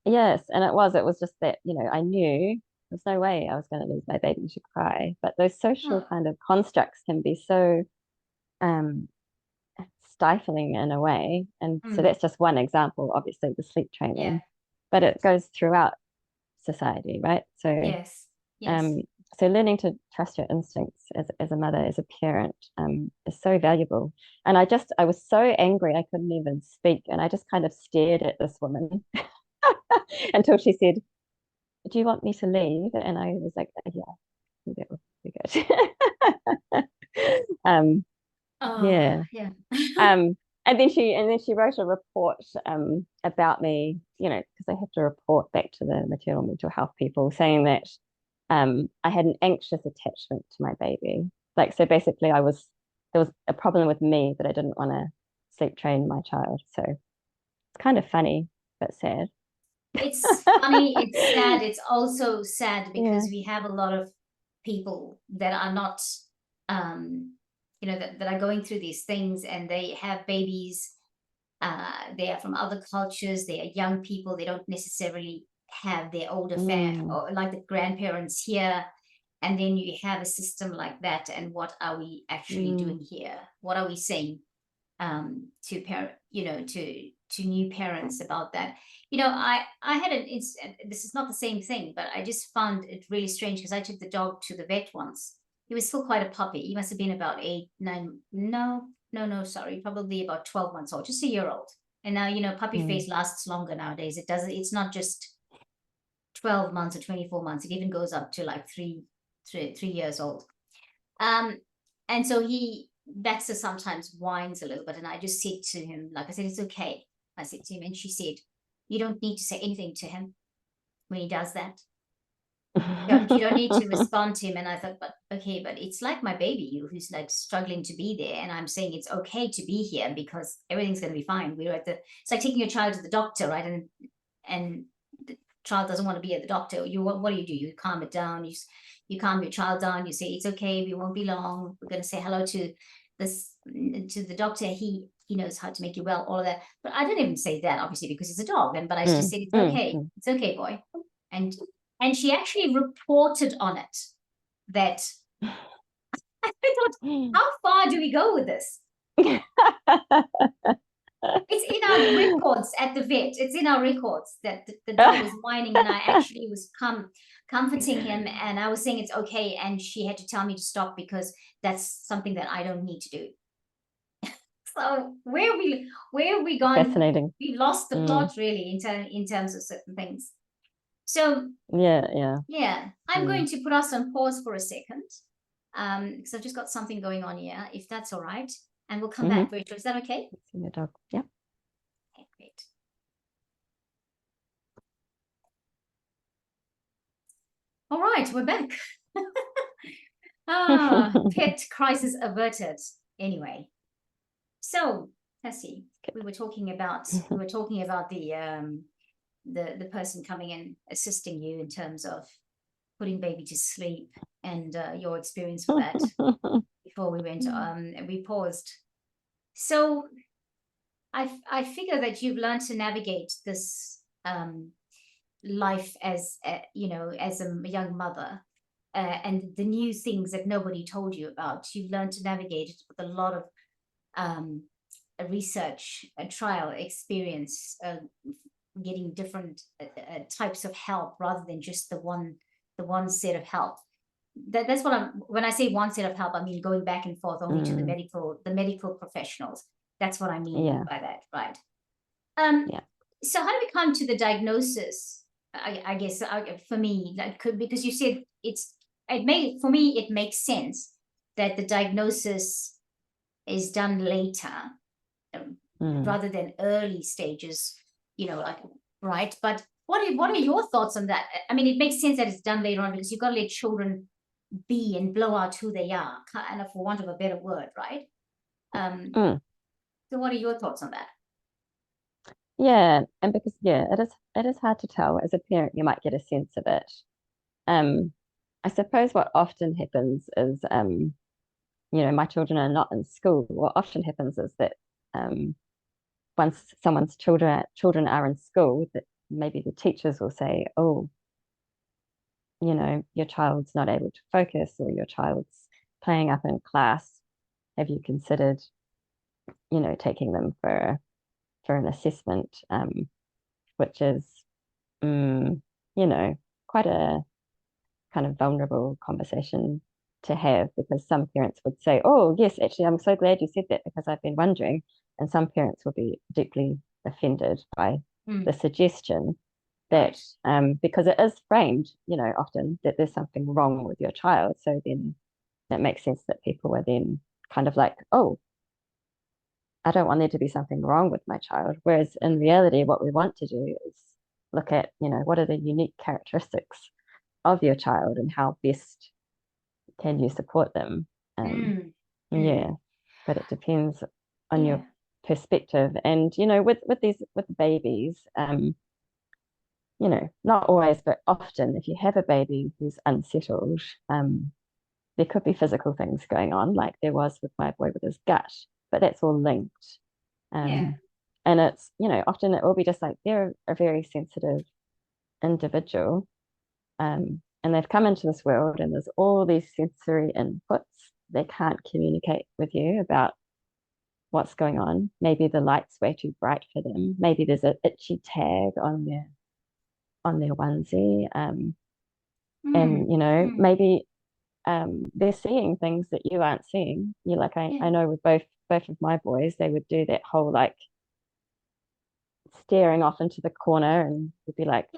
[SPEAKER 2] Yes, and it was just that, you know, I knew there's no way I was going to lose my baby to cry. But those social kind of constructs can be so stifling in a way. And so that's just one example, obviously, the sleep training, but it goes throughout society, right? So
[SPEAKER 1] yes, yes.
[SPEAKER 2] So learning to trust your instincts as a mother, as a parent, is so valuable. And I was so angry I couldn't even speak, and I just kind of stared at this woman until she said, "Do you want me to leave?" And I was like, "Yeah, I think that would be good." Yeah.
[SPEAKER 1] Yeah.
[SPEAKER 2] And then she wrote a report about me, you know, because I have to report back to the maternal mental health people, saying that I had an anxious attachment to my baby. Like, so basically there was a problem with me that I didn't want to sleep train my child. So it's kind of funny, but sad.
[SPEAKER 1] It's funny, it's sad, it's also sad because
[SPEAKER 2] Yeah.
[SPEAKER 1] we have a lot of people that are not you know, that are going through these things, and they have babies, they are from other cultures, they are young people, they don't necessarily have their older or like the grandparents here, and then you have a system like that, and what are we actually doing here? What are we saying to parent, you know, to new parents about that? You know, I had an incident. This is not the same thing, but I just found it really strange because I took the dog to the vet once. He was still quite a puppy. He must have been about 8, 9. No, sorry, probably about 12 months old, just a year old. And now, you know, puppy phase lasts longer nowadays. It doesn't. It's not just 12 months or 24 months. It even goes up to like 3 years old. And so Baxter sometimes whines a little bit, and I just said to him, like I said, it's okay. I said to him, and she said, you don't need to say anything to him when he does that. You don't need to respond to him. And I thought, but okay, but it's like my baby who's like struggling to be there, and I'm saying it's okay to be here because everything's going to be fine. It's like taking your child to the doctor, right? And the child doesn't want to be at the doctor. What do? You calm it down. You calm your child down. You say it's okay. We won't be long. We're going to say hello to the doctor. He knows how to make you well. All of that. But I didn't even say that, obviously, because he's a dog. But I just said it's okay. It's okay, boy. And she actually reported on it that I thought, how far do we go with this? It's in our records at the vet. It's in our records that the dog was whining, and I actually was comforting him, and I was saying it's okay, and she had to tell me to stop because that's something that I don't need to do. So where have we gone?
[SPEAKER 2] Fascinating.
[SPEAKER 1] We've lost the plot, really, in terms of certain things. So
[SPEAKER 2] yeah.
[SPEAKER 1] I'm going to put us on pause for a second, because I've just got something going on here, if that's all right, and we'll come back. Rachel, is that okay?
[SPEAKER 2] Your dog. Yeah.
[SPEAKER 1] Okay, great. All right, we're back. Pet crisis averted. Anyway, so Kirsty, we were talking about the person coming in assisting you in terms of putting baby to sleep and your experience with that before we went and we paused. So I figure that you've learned to navigate this life as as a young mother, and the new things that nobody told you about. You've learned to navigate it with a lot of research, trial experience, getting different types of help rather than just the one set of help. That's what I'm when I say one set of help, I mean going back and forth only to the medical professionals. That's what I mean by that, right? So how do we come to the diagnosis? I guess for me, because you said for me it makes sense that the diagnosis is done later rather than early stages, right? But what are your thoughts on that? I mean, it makes sense that it's done later on because you've got to let children be and blow out who they are, kind of, for want of a better word, right? So what are your thoughts on that?
[SPEAKER 2] Yeah, and because it is hard to tell. As a parent, you might get a sense of it. I suppose what often happens is, my children are not in school. What often happens is that once someone's children are in school, that maybe the teachers will say, "Oh, your child's not able to focus, or your child's playing up in class. Have you considered, taking them for an assessment?" Which is, quite a kind of vulnerable conversation to have, because some parents would say, "Oh, yes, actually, I'm so glad you said that because I've been wondering." And some parents will be deeply offended by the suggestion that, because it is framed, often that there's something wrong with your child. So then that makes sense that people are then kind of like, "Oh, I don't want there to be something wrong with my child." Whereas in reality, what we want to do is look at, what are the unique characteristics of your child and how best can you support them. Yeah, but it depends on your perspective. And, with babies, not always, but often, if you have a baby who's unsettled, there could be physical things going on, like there was with my boy with his gut, but that's all linked. And it's, often it will be just like they're a very sensitive individual. And they've come into this world and there's all these sensory inputs. They can't communicate with you about what's going on. Maybe the light's way too bright for them. Maybe there's an itchy tag on their onesie. And maybe they're seeing things that you aren't seeing. I know with both of my boys, they would do that whole like staring off into the corner and would be like,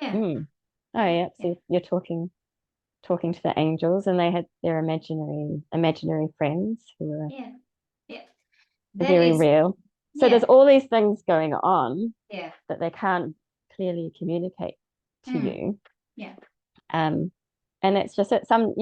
[SPEAKER 2] oh yeah, so you're talking to the angels, and they had their imaginary friends who were very real. So there's all these things going on that they can't clearly communicate to you. And it's just that some,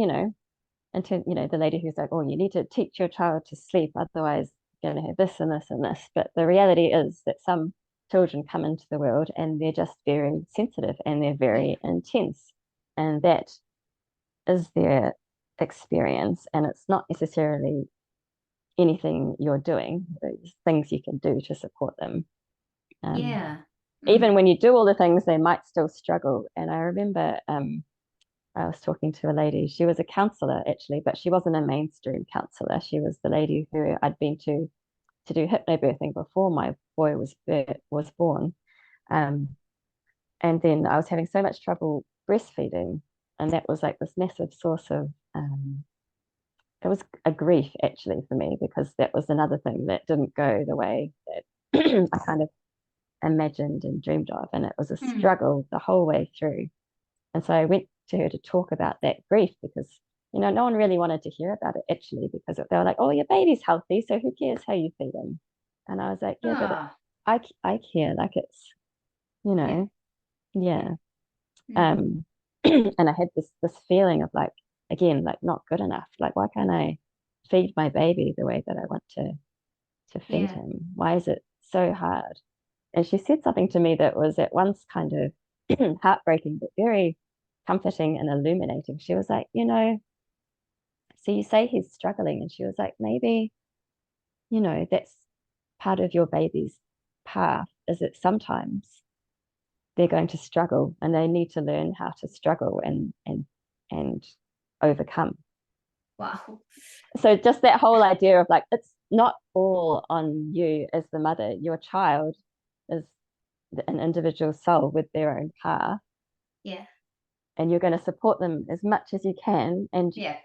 [SPEAKER 2] until, the lady who's like, "Oh, you need to teach your child to sleep, otherwise you're going to have this and this and this." But the reality is that some children come into the world and they're just very sensitive and they're very intense, and that is their experience, and it's not necessarily anything you're doing. There's things you can do to support them. Even when you do all the things, they might still struggle. And I remember I was talking to a lady. She was a counselor, actually, but she wasn't a mainstream counselor. She was the lady who I'd been to do hypnobirthing before my boy was born. And then I was having so much trouble breastfeeding, and that was like this massive source of it was a grief, actually, for me, because that was another thing that didn't go the way that I kind of imagined and dreamed of, and it was a struggle the whole way through. And so I went to her to talk about that grief, because no one really wanted to hear about it, actually, because they were like, "Oh, your baby's healthy, so who cares how you feed him?" And I was like, "Yeah, but I care, like it's yeah." And I had this feeling of like, again, like not good enough. Like, why can't I feed my baby the way that I want to feed him? Why is it so hard? And she said something to me that was at once kind of heartbreaking, but very comforting and illuminating. She was like, you know, so you say he's struggling, and she was like, maybe, you know, that's part of your baby's path, is that sometimes they're going to struggle and they need to learn how to struggle and overcome.
[SPEAKER 1] Wow.
[SPEAKER 2] So just that whole idea of like, it's not all on you as the mother. Your child is an individual soul with their own path.
[SPEAKER 1] Yeah.
[SPEAKER 2] And you're going to support them as much as you can. And
[SPEAKER 1] Yeah.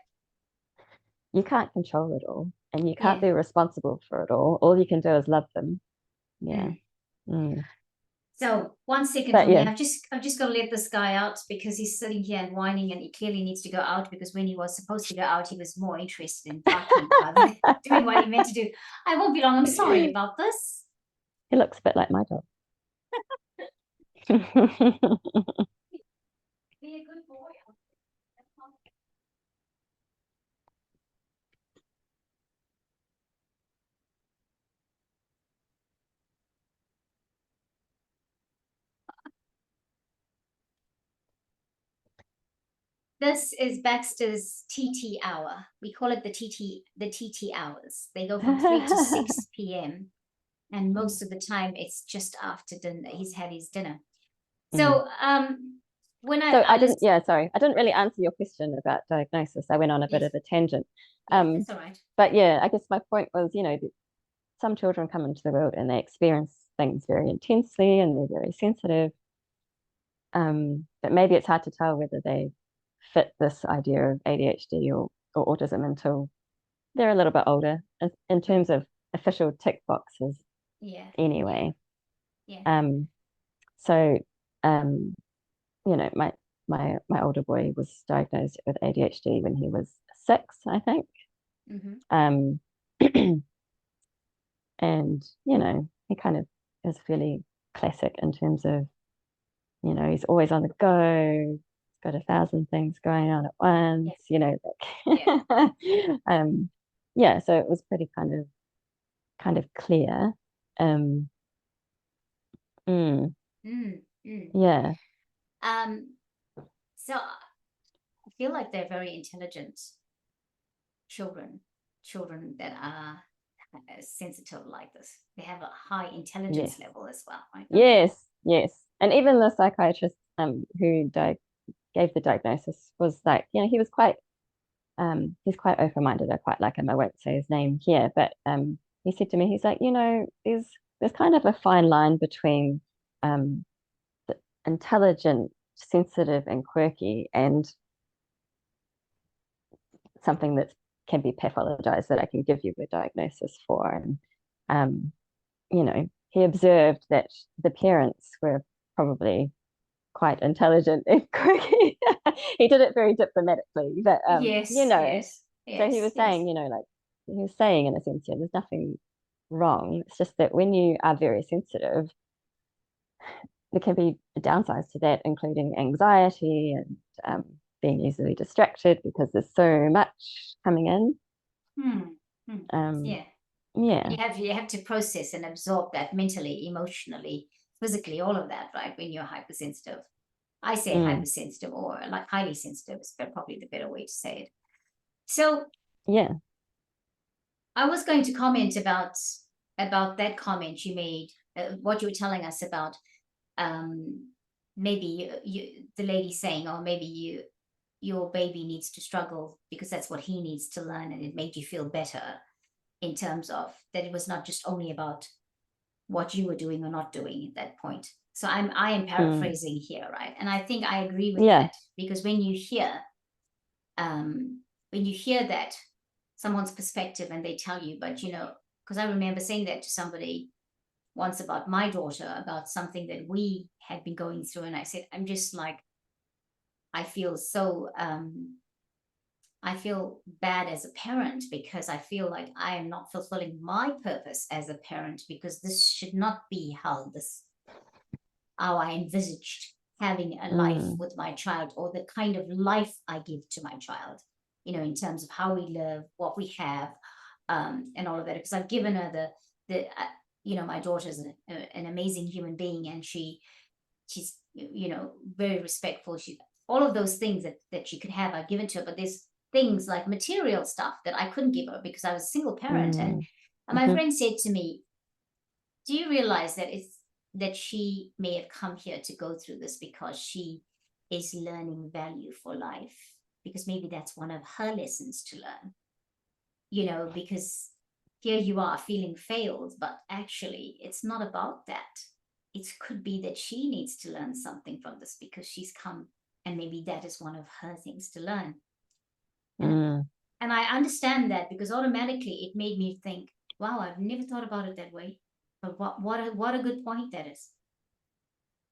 [SPEAKER 2] you can't control it all. And you can't
[SPEAKER 1] Yeah.
[SPEAKER 2] be responsible for it all. All you can do is love them. Yeah.
[SPEAKER 1] Mm.
[SPEAKER 2] Mm.
[SPEAKER 1] So 1 second
[SPEAKER 2] But
[SPEAKER 1] for me.
[SPEAKER 2] yeah.
[SPEAKER 1] I've just got to let this guy out because he's sitting here and whining, and he clearly needs to go out, because when he was supposed to go out, he was more interested in barking rather than doing what he meant to do. I won't be long. I'm sorry about this.
[SPEAKER 2] He looks a bit like my dog.
[SPEAKER 1] Be a good boy. This is Baxter's TT hour. We call it the TT hours. They go from 3 to 6 p.m. and most of the time it's just after dinner. He's had his dinner. So when
[SPEAKER 2] I didn't, sorry, I didn't really answer your question about diagnosis. I went on a bit of a tangent.
[SPEAKER 1] That's all right.
[SPEAKER 2] But yeah, I guess my point was, you know, some children come into the world and they experience things very intensely and they're very sensitive. But maybe it's hard to tell whether they fit this idea of ADHD or autism until they're a little bit older in terms of official tick boxes.
[SPEAKER 1] Yeah.
[SPEAKER 2] Anyway.
[SPEAKER 1] Yeah.
[SPEAKER 2] So you know, my older boy was diagnosed with ADHD when he was 6, I think.
[SPEAKER 1] Mm-hmm.
[SPEAKER 2] And you know, he kind of is fairly classic in terms of, you know, he's always on the go, he's got 1,000 things going on at once, you know, like yeah, so it was pretty kind of clear. Yeah.
[SPEAKER 1] So I feel like they're very intelligent children that are sensitive like this. They have a high intelligence level as well, right?
[SPEAKER 2] Yes. And even the psychiatrist who gave the diagnosis was like, you know, he's quite open-minded. I quite like him. I won't say his name here, but he said to me, he's like, you know, there's kind of a fine line between the intelligent, sensitive, and quirky, and something that can be pathologized that I can give you a diagnosis for. And you know, he observed that the parents were probably quite intelligent and quirky. He did it very diplomatically, but you know, so he was saying, you know, like he was saying in a sense, yeah, there's nothing wrong. It's just that when you are very sensitive, there can be downsides to that, including anxiety and being easily distracted because there's so much coming in.
[SPEAKER 1] Yeah. You have to process and absorb that mentally, emotionally, physically, all of that, right? When you're hypersensitive. I say hypersensitive, or like highly sensitive is probably the better way to say it. So
[SPEAKER 2] yeah,
[SPEAKER 1] I was going to comment about that comment you made, what you were telling us about maybe the lady saying, oh, maybe your baby needs to struggle because that's what he needs to learn, and it made you feel better in terms of that it was not just only about what you were doing or not doing at that point. So I am paraphrasing here, right? And I think I agree with that, because when you hear that someone's perspective and they tell you, but you know, because I remember saying that to somebody once about my daughter, about something that we had been going through, and I said, I'm just like, I feel so I feel bad as a parent because I feel like I am not fulfilling my purpose as a parent, because this should not be how I envisaged having a life with my child, or the kind of life I give to my child, you know, in terms of how we live, what we have, and all of that. Because I've given her you know, my daughter's an amazing human being, and she's, you know, very respectful. She's all of those things that she could have, I've given to her, but there's things like material stuff that I couldn't give her because I was a single parent. And my friend said to me, do you realize that she may have come here to go through this because she is learning value for life, because maybe that's one of her lessons to learn, because here you are feeling failed, but actually it's not about that. It could be that she needs to learn something from this because she's come, and maybe that is one of her things to learn. And I understand that, because automatically it made me think, wow, I've never thought about it that way. But what a good point that is.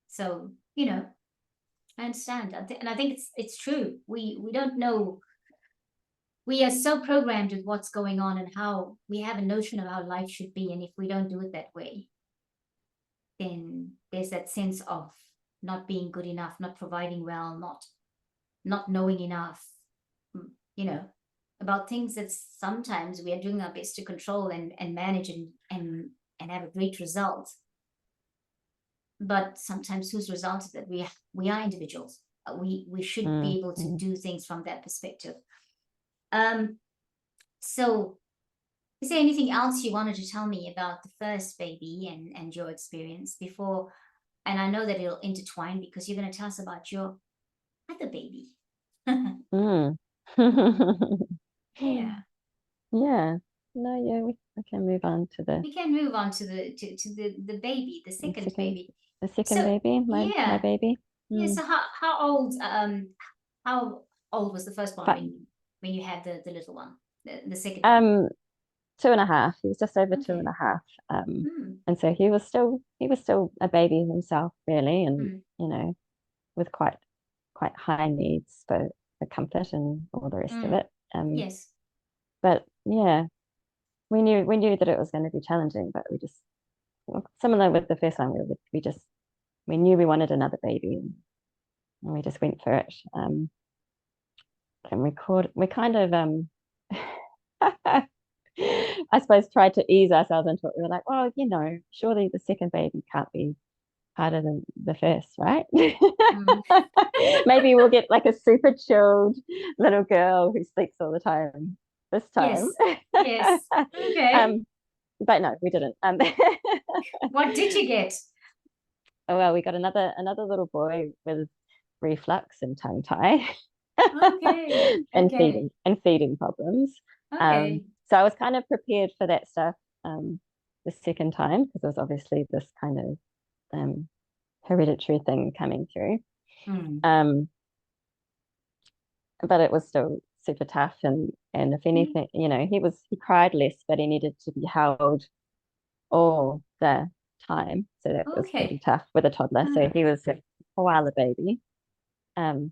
[SPEAKER 1] So, I understand. And I think it's true. We don't know. We are so programmed with what's going on and how we have a notion of how life should be. And if we don't do it that way, then there's that sense of not being good enough, not providing well, not knowing enough, about things that sometimes we are doing our best to control and manage and have a great result. But sometimes whose result is that we are individuals. We should be able to do things from that perspective. So is there anything else you wanted to tell me about the first baby and your experience before? And I know that it'll intertwine because you're going to tell us about your other baby. Yeah.
[SPEAKER 2] Yeah. No, yeah, we can move on to the.
[SPEAKER 1] We can move on to the baby, the second baby.
[SPEAKER 2] The second baby, my baby.
[SPEAKER 1] Yeah. So how old was the first one when you had the little one, the second one?
[SPEAKER 2] 2.5. He was just over 2.5. And so he was still a baby himself, really, and with quite high needs for comfort and all the rest of it.
[SPEAKER 1] Yes.
[SPEAKER 2] But yeah, we knew that it was going to be challenging, but we just, similar with the first one, we knew we wanted another baby, and we just went for it. And we kind of I suppose tried to ease ourselves into it. We were like, well, surely the second baby can't be harder than the first, right? Maybe we'll get like a super chilled little girl who sleeps all the time this time.
[SPEAKER 1] Yes. Okay.
[SPEAKER 2] But no, we didn't.
[SPEAKER 1] What did you get?
[SPEAKER 2] Oh well, we got another little boy with reflux and tongue tie.
[SPEAKER 1] Okay.
[SPEAKER 2] and feeding problems.
[SPEAKER 1] Okay.
[SPEAKER 2] So I was kind of prepared for that stuff the second time, because there was obviously this kind of hereditary thing coming through. But it was still super tough, and if anything, he cried less, but he needed to be held all the time. So that was pretty tough with a toddler. So he was a koala baby,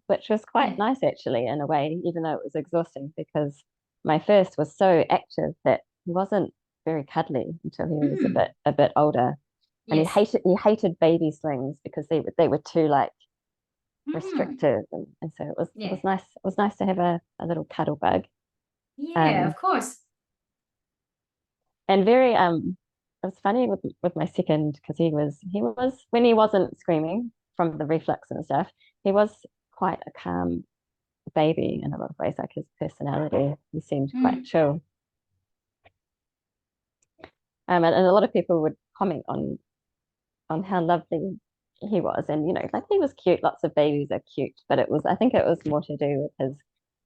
[SPEAKER 2] which was quite nice actually in a way, even though it was exhausting, because my first was so active that he wasn't very cuddly until he was a bit older. And he hated baby slings because they were too like restrictive, and so it was nice. It was nice to have a little cuddle bug.
[SPEAKER 1] Yeah, of course.
[SPEAKER 2] And very it was funny with my second, because he was when he wasn't screaming from the reflux and stuff, he was quite a calm baby in a lot of ways. Like his personality, he seemed quite chill. And a lot of people would comment on how lovely he was, and like he was cute. Lots of babies are cute, but I think it was more to do with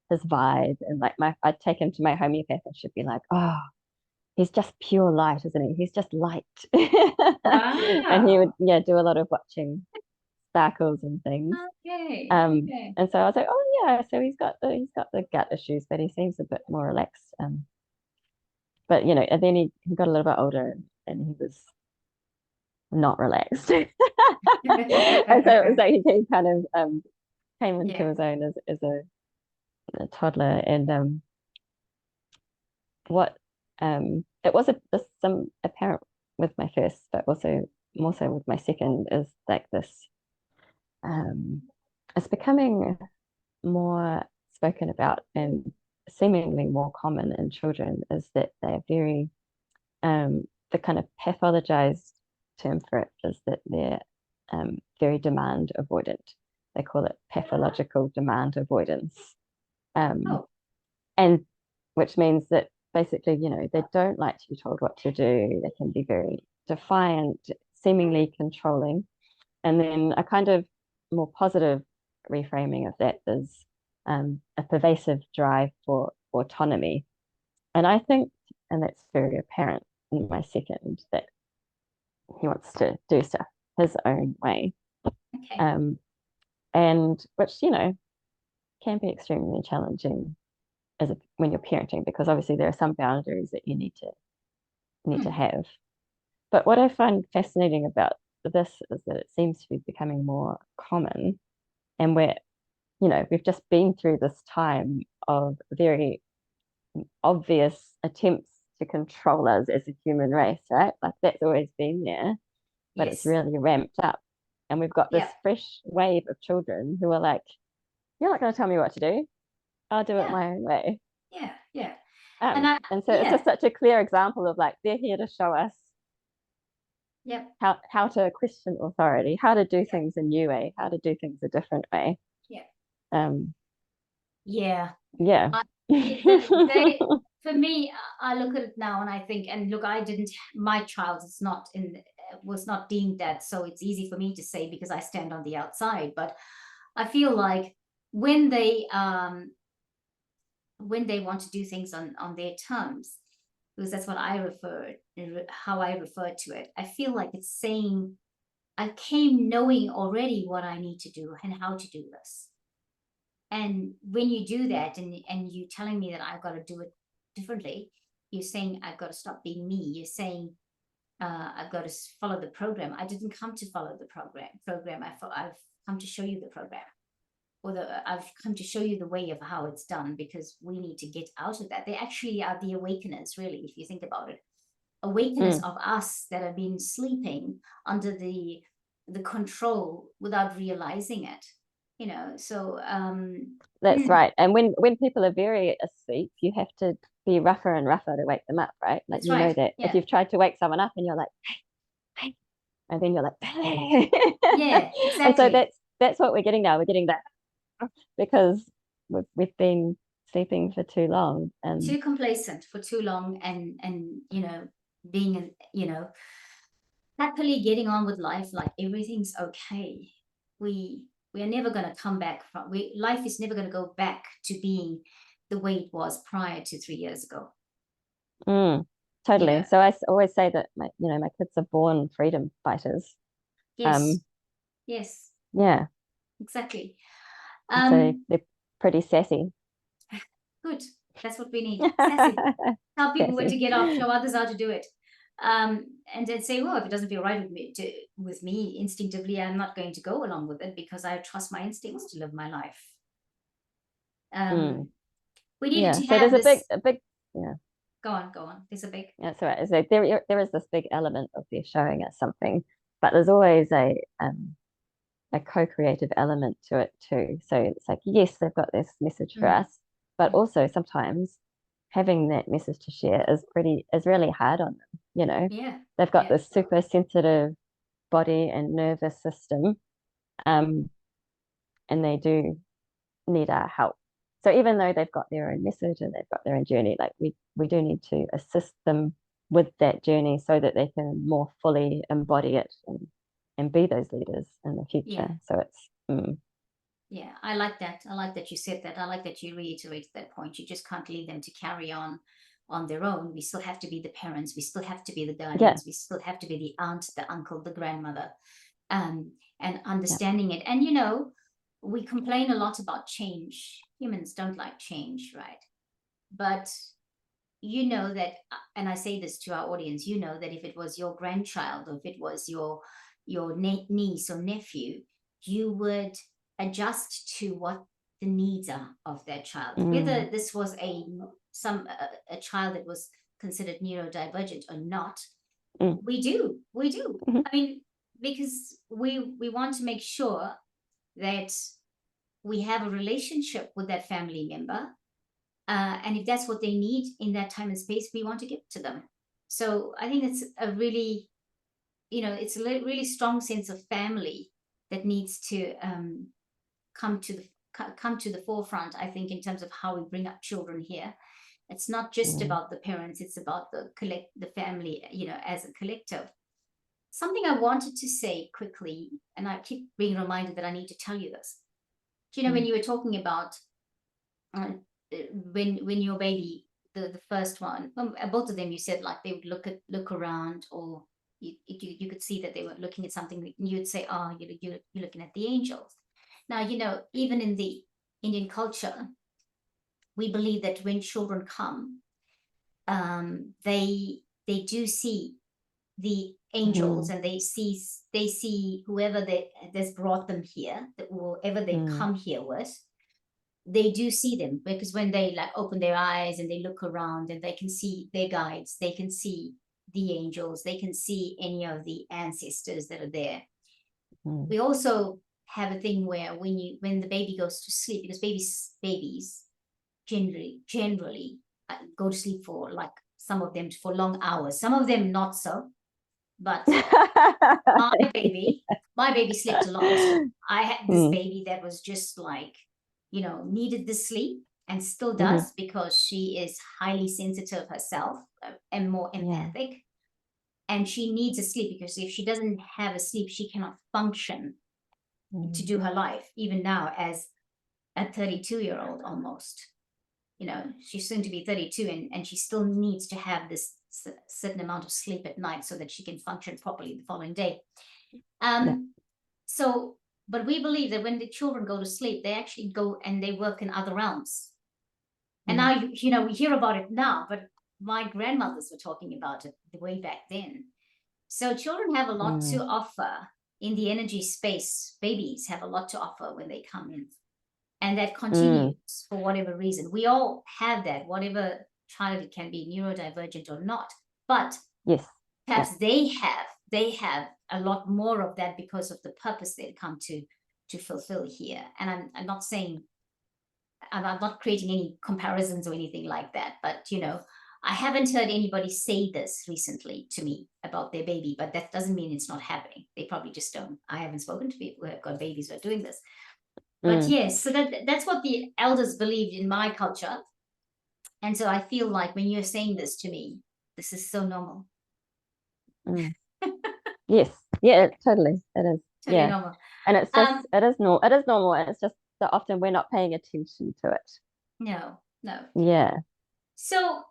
[SPEAKER 2] his vibe. And like I'd take him to my homeopath and she'd be like, oh, he's just pure light, isn't he? He's just light.
[SPEAKER 1] Wow.
[SPEAKER 2] And he would do a lot of watching sparkles and things.
[SPEAKER 1] Okay.
[SPEAKER 2] And so I was like, oh yeah, so he's got the gut issues, but he seems a bit more relaxed. But and then he got a little bit older, and he was not relaxed. And so it was like he kind of came into his own as a toddler. And what it was some apparent with my first, but also more so with my second, is like this it's becoming more spoken about and seemingly more common in children, is that they're very the kind of pathologized term for it is that they're very demand avoidant. they call it pathological demand avoidance.
[SPEAKER 1] Oh,
[SPEAKER 2] And which means that basically, they don't like to be told what to do. They can be very defiant, seemingly controlling. And then a kind of more positive reframing of that is a pervasive drive for autonomy. And I think, and that's very apparent in my second, that he wants to do stuff his own way.
[SPEAKER 1] okay.
[SPEAKER 2] And which, can be extremely challenging when you're parenting, because obviously there are some boundaries that you need to have. But what I find fascinating about this is that it seems to be becoming more common, and we've just been through this time of very obvious attempts to control us as a human race, right? Like that's always been there, but it's
[SPEAKER 1] Yes.
[SPEAKER 2] really ramped up. And we've got this
[SPEAKER 1] Yeah.
[SPEAKER 2] fresh wave of children who are like, you're not going to tell me what to do. I'll do it
[SPEAKER 1] Yeah.
[SPEAKER 2] my own way.
[SPEAKER 1] Yeah. Yeah.
[SPEAKER 2] And so it's
[SPEAKER 1] Yeah.
[SPEAKER 2] just such a clear example of like they're here to show us
[SPEAKER 1] Yep.
[SPEAKER 2] how to question authority, how to do
[SPEAKER 1] Yeah.
[SPEAKER 2] things a new way, how to do things a different way.
[SPEAKER 1] Yeah.
[SPEAKER 2] Um,
[SPEAKER 1] Yeah.
[SPEAKER 2] yeah.
[SPEAKER 1] They, for me, I look at it now and I think, and look, my child was not deemed that, so it's easy for me to say because I stand on the outside. But I feel like when they want to do things on their terms, because that's what how I refer to it. I feel like it's saying I came knowing already what I need to do and how to do this. And when you do that, and you telling me that I've got to do it differently, you're saying I've got to stop being me. You're saying I've got to follow the program. I didn't come to follow the program. I've come to show you the program, or I've come to show you the way of how it's done, because we need to get out of that. They actually are the awakeners, really, if you think about it. Awakeners of us that have been sleeping under the control without realizing it. So
[SPEAKER 2] That's right. And when people are very asleep, you have to be rougher and rougher to wake them up, right? Like
[SPEAKER 1] that's right.
[SPEAKER 2] that if
[SPEAKER 1] Yeah.
[SPEAKER 2] you've tried to wake someone up and you're like, hey, and then you're like,
[SPEAKER 1] Yeah,
[SPEAKER 2] and so
[SPEAKER 1] exactly.
[SPEAKER 2] that's what we're getting now. We're getting that because we've been sleeping for too long, and
[SPEAKER 1] Too complacent for too long, and being happily getting on with life like everything's okay. We are never going to come back from life is never going to go back to being the way it was prior to 3 years ago.
[SPEAKER 2] totally. So I always say that my kids are born freedom fighters.
[SPEAKER 1] Yes. Yes,
[SPEAKER 2] Yeah.
[SPEAKER 1] exactly.
[SPEAKER 2] So they're pretty sassy.
[SPEAKER 1] Good. That's what we need. Sassy. Tell people where to
[SPEAKER 2] Sassy.
[SPEAKER 1] get off, show others how to do it. And then say, well, if it doesn't feel right with me instinctively, I'm not going to go along with it because I trust my instincts to live my life. We needed
[SPEAKER 2] Yeah.
[SPEAKER 1] to
[SPEAKER 2] So
[SPEAKER 1] have
[SPEAKER 2] there's
[SPEAKER 1] this.
[SPEAKER 2] a big, yeah.
[SPEAKER 1] Go on. There's a big.
[SPEAKER 2] That's right. So there is this big element of they're showing us something, but there's always a co-creative element to it too. So it's like, yes, they've got this message for us, but also sometimes having that message to share is really hard on them.
[SPEAKER 1] Yeah.
[SPEAKER 2] They've got this super sensitive body and nervous system, and they do need our help. So even though they've got their own message and they've got their own journey, like we do need to assist them with that journey so that they can more fully embody it and be those leaders in the future.
[SPEAKER 1] Yeah.
[SPEAKER 2] So it's
[SPEAKER 1] Yeah, I like that. I like that you said that. I like that you reiterated that point. You just can't leave them to carry on their own. We still have to be the parents. We still have to be the guardians. We still have to be the aunt, the uncle, the grandmother, and understanding it. And we complain a lot about change. Humans don't like change, right? But that, and I say this to our audience, that if it was your grandchild, or if it was your niece or nephew, you would adjust to what the needs are of that child. Whether this was a child that was considered neurodivergent or not, we do. I mean, because we want to make sure that we have a relationship with that family member, and if that's what they need in that time and space, we want to give it to them. So I think it's a really, it's a really strong sense of family that needs to come to the forefront, I think, in terms of how we bring up children here. It's not just about the parents, it's about the family, as a collective. Something I wanted to say quickly, and I keep being reminded that I need to tell you this. Do you know, when you were talking about when your baby, the first one, both of them, you said like they would look around, or you could see that they were looking at something, you'd say, oh, you're looking at the angels. Now, even in the Indian culture, we believe that when children come, they do see the angels, and they see whoever that's brought them here, that whoever they come here with, they do see them, because when they like open their eyes and they look around, and they can see their guides, they can see the angels, they can see any of the ancestors that are there. We also have a thing where when the baby goes to sleep, because babies generally go to sleep for, like, some of them for long hours, some of them not so, but my baby slept a lot. I had this baby that was just like, needed the sleep, and still does, because she is highly sensitive herself, and more empathic, and she needs a sleep, because if she doesn't have a sleep, she cannot function to do her life, even now as a 32-year-old almost. She's soon to be 32, and she still needs to have this certain amount of sleep at night so that she can function properly the following day. So, but we believe that when the children go to sleep, they actually go and they work in other realms. And now, we hear about it now, but my grandmothers were talking about it way back then. So children have a lot to offer in the energy space. Babies have a lot to offer when they come in. And that continues for whatever reason. We all have that, whatever child it can be, neurodivergent or not. But perhaps they have a lot more of that because of the purpose they've come to fulfill here. And I'm not saying, I'm not creating any comparisons or anything like that, but I haven't heard anybody say this recently to me about their baby, but that doesn't mean it's not happening. They probably just don't. I haven't spoken to people who have got babies who are doing this. But yes, so that's what the elders believed in my culture. And so I feel like when you're saying this to me, this is so normal.
[SPEAKER 2] Yes. Yeah, totally. It is.
[SPEAKER 1] Totally normal.
[SPEAKER 2] And it's just, it is normal. And it's just that often we're not paying attention to it.
[SPEAKER 1] No.
[SPEAKER 2] Yeah.
[SPEAKER 1] So,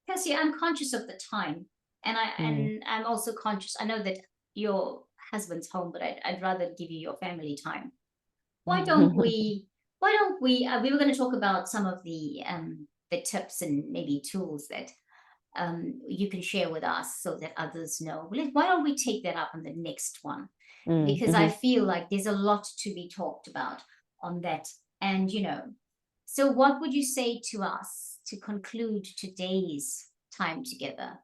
[SPEAKER 1] Kirsty, I'm conscious of the time, and I'm also conscious. I know that your husband's home, but I'd rather give you your family time. Why don't we we were going to talk about some of the tips and maybe tools that you can share with us so that others know. Why don't we take that up on the next one? Because I feel like there's a lot to be talked about on that. And, so what would you say to us to conclude today's time together?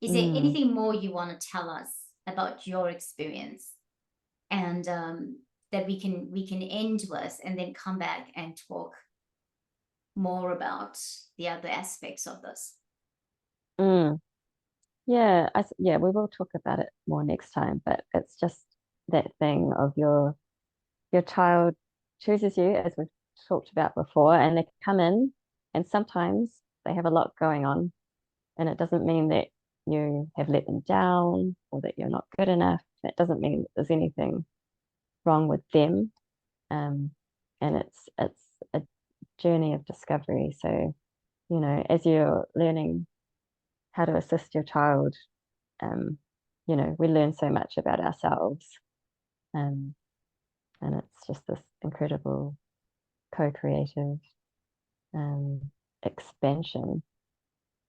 [SPEAKER 1] Is there anything more you want to tell us about your experience? And that we can end with, and then come back and talk more about the other aspects of this.
[SPEAKER 2] Yeah, we will talk about it more next time, but it's just that thing of your child chooses you, as we've talked about before, and they come in, and sometimes they have a lot going on, and it doesn't mean that you have let them down or that you're not good enough. It doesn't mean that there's anything wrong with them. And it's a journey of discovery. So, as you're learning how to assist your child, we learn so much about ourselves. And it's just this incredible co-creative expansion.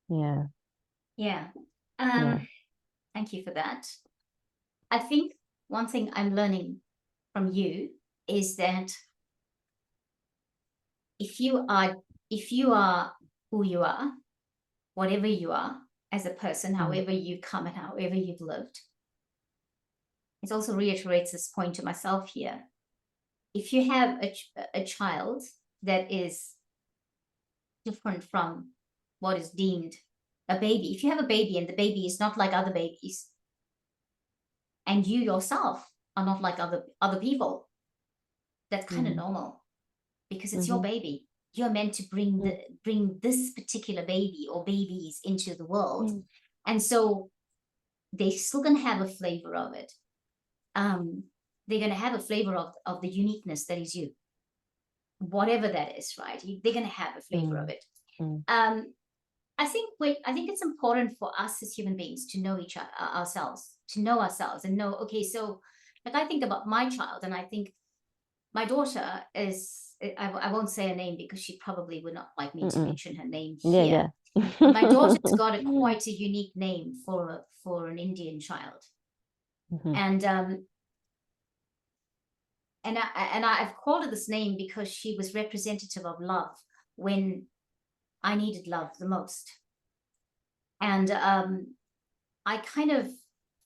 [SPEAKER 1] Yeah. Thank you for that. I think one thing I'm learning from you is that if you are who you are, whatever you are as a person, however you come and however you've lived, it also reiterates this point to myself here. If you have a child that is different from what is deemed a baby, if you have a baby and the baby is not like other babies, and you yourself are not like other people, that's kind of normal, because it's your baby. You're meant to bring this particular baby or babies into the world. And so they're still going to have a flavor of it. They're going to have a flavor of the uniqueness that is you, whatever that is, right? They're going to have a flavor of it. I think it's important for us as human beings to know ourselves, and know, okay, so like I think about my child, and I think my daughter is, I won't say her name because she probably would not like me to mention her name here. But my daughter's got quite a unique name for an Indian child. And I've called her this name because she was representative of love when I needed love the most. And I kind of,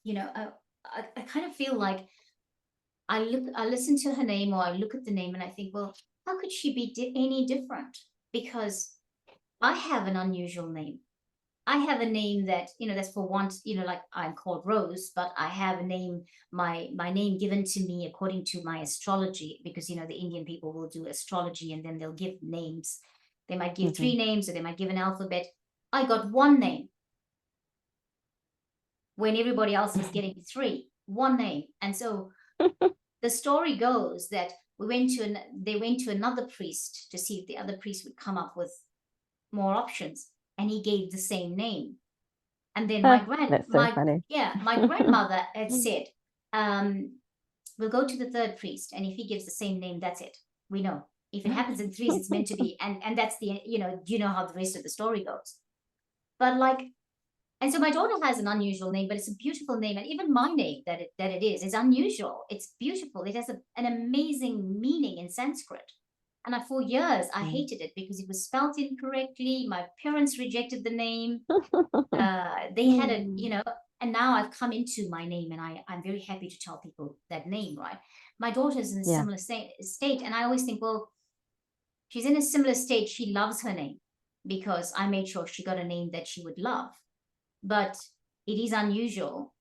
[SPEAKER 1] I kind of feel like I listen to her name, or I look at the name and I think, well, how could she be any different? Because I have an unusual name. I have a name that, that's for once, like I'm called Rose, but I have a name, my name given to me according to my astrology, because, the Indian people will do astrology and then they'll give names. They might give 3 names, or they might give an alphabet. I got 1 name when everybody else was getting 3, 1 name. And so the story goes that they went to another priest to see if the other priest would come up with more options, and he gave the same name. And then my grandmother had said, we'll go to the 3rd priest, and if he gives the same name, that's it. We know if it happens in 3s, it's meant to be. And that's the, you know how the rest of the story goes. But and so my daughter has an unusual name, but it's a beautiful name. And even my name that it is unusual. It's beautiful. It has an amazing meaning in Sanskrit. And for years, I hated it because it was spelled incorrectly. My parents rejected the name. They had a, and now I've come into my name, and I'm very happy to tell people that name, right? My daughter's in a similar state. And I always think, well, she's in a similar state. She loves her name because I made sure she got a name that she would love. But it is unusual.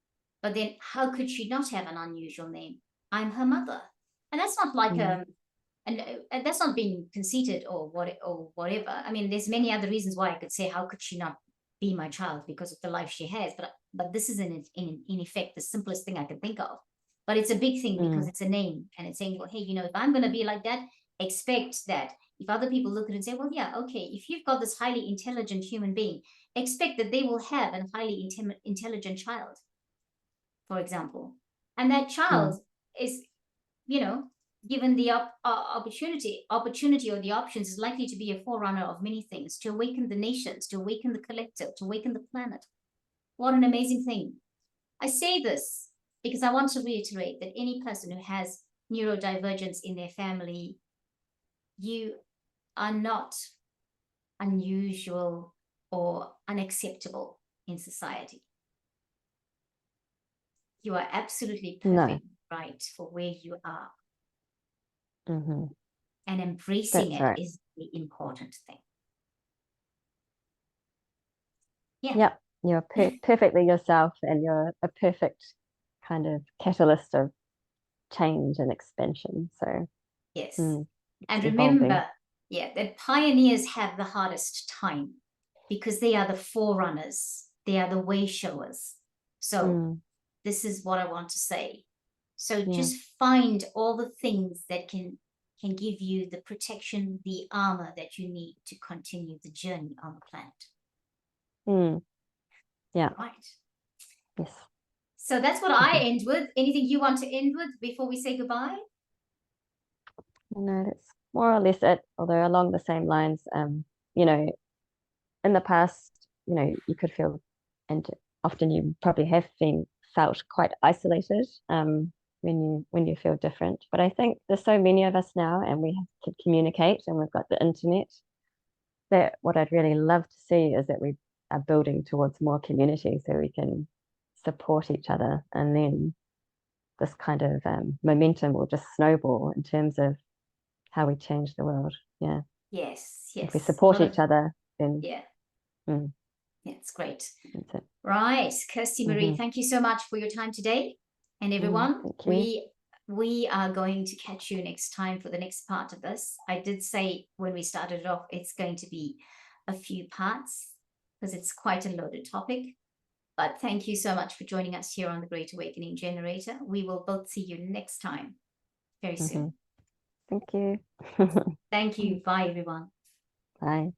[SPEAKER 1] But then how could she not have an unusual name? I'm her mother. And that's not like and that's not being conceited or whatever. I mean, there's many other reasons why I could say, how could she not be my child because of the life she has? But this is in effect the simplest thing I can think of. But it's a big thing because it's a name, and it's saying, well, hey, if I'm going to be like that, expect that. If other people look at it and say, well, yeah, okay, if you've got this highly intelligent human being, expect that they will have a highly intelligent child, for example. And that child is, given the opportunity or the options, is likely to be a forerunner of many things, to awaken the nations, to awaken the collective, to awaken the planet. What an amazing thing. I say this because I want to reiterate that any person who has neurodivergence in their family, you are not unusual or unacceptable in society. You are absolutely perfect, right, for where you are. And embracing it is the important thing.
[SPEAKER 2] Yeah, you're perfectly yourself, and you're a perfect kind of catalyst of change and expansion. So
[SPEAKER 1] yes, and remember, that pioneers have the hardest time because they are the forerunners, they are the way showers. So this is what I want to say. So just find all the things that can give you the protection, the armor that you need to continue the journey on the planet.
[SPEAKER 2] Yeah.
[SPEAKER 1] Right.
[SPEAKER 2] Yes.
[SPEAKER 1] So that's what I end with. Anything you want to end with before we say goodbye?
[SPEAKER 2] No, that's more or less it. Although along the same lines, in the past, you could feel, and often you probably have felt quite isolated when you feel different. But I think there's so many of us now, and we can communicate, and we've got the internet, that what I'd really love to see is that we are building towards more community so we can support each other, and then this kind of momentum will just snowball in terms of how we change the world.
[SPEAKER 1] Yes.
[SPEAKER 2] If we support each other, then
[SPEAKER 1] it's great.
[SPEAKER 2] That's it.
[SPEAKER 1] Right, Kirsty Marie, thank you so much for your time today. And everyone, we we are going to catch you next time for the next part of this. I did say when we started off, it's going to be a few parts because it's quite a loaded topic. But thank you so much for joining us here on the Great Awakening Generator. We will both see you next time very soon.
[SPEAKER 2] Thank you.
[SPEAKER 1] Thank you. Bye, everyone.
[SPEAKER 2] Bye.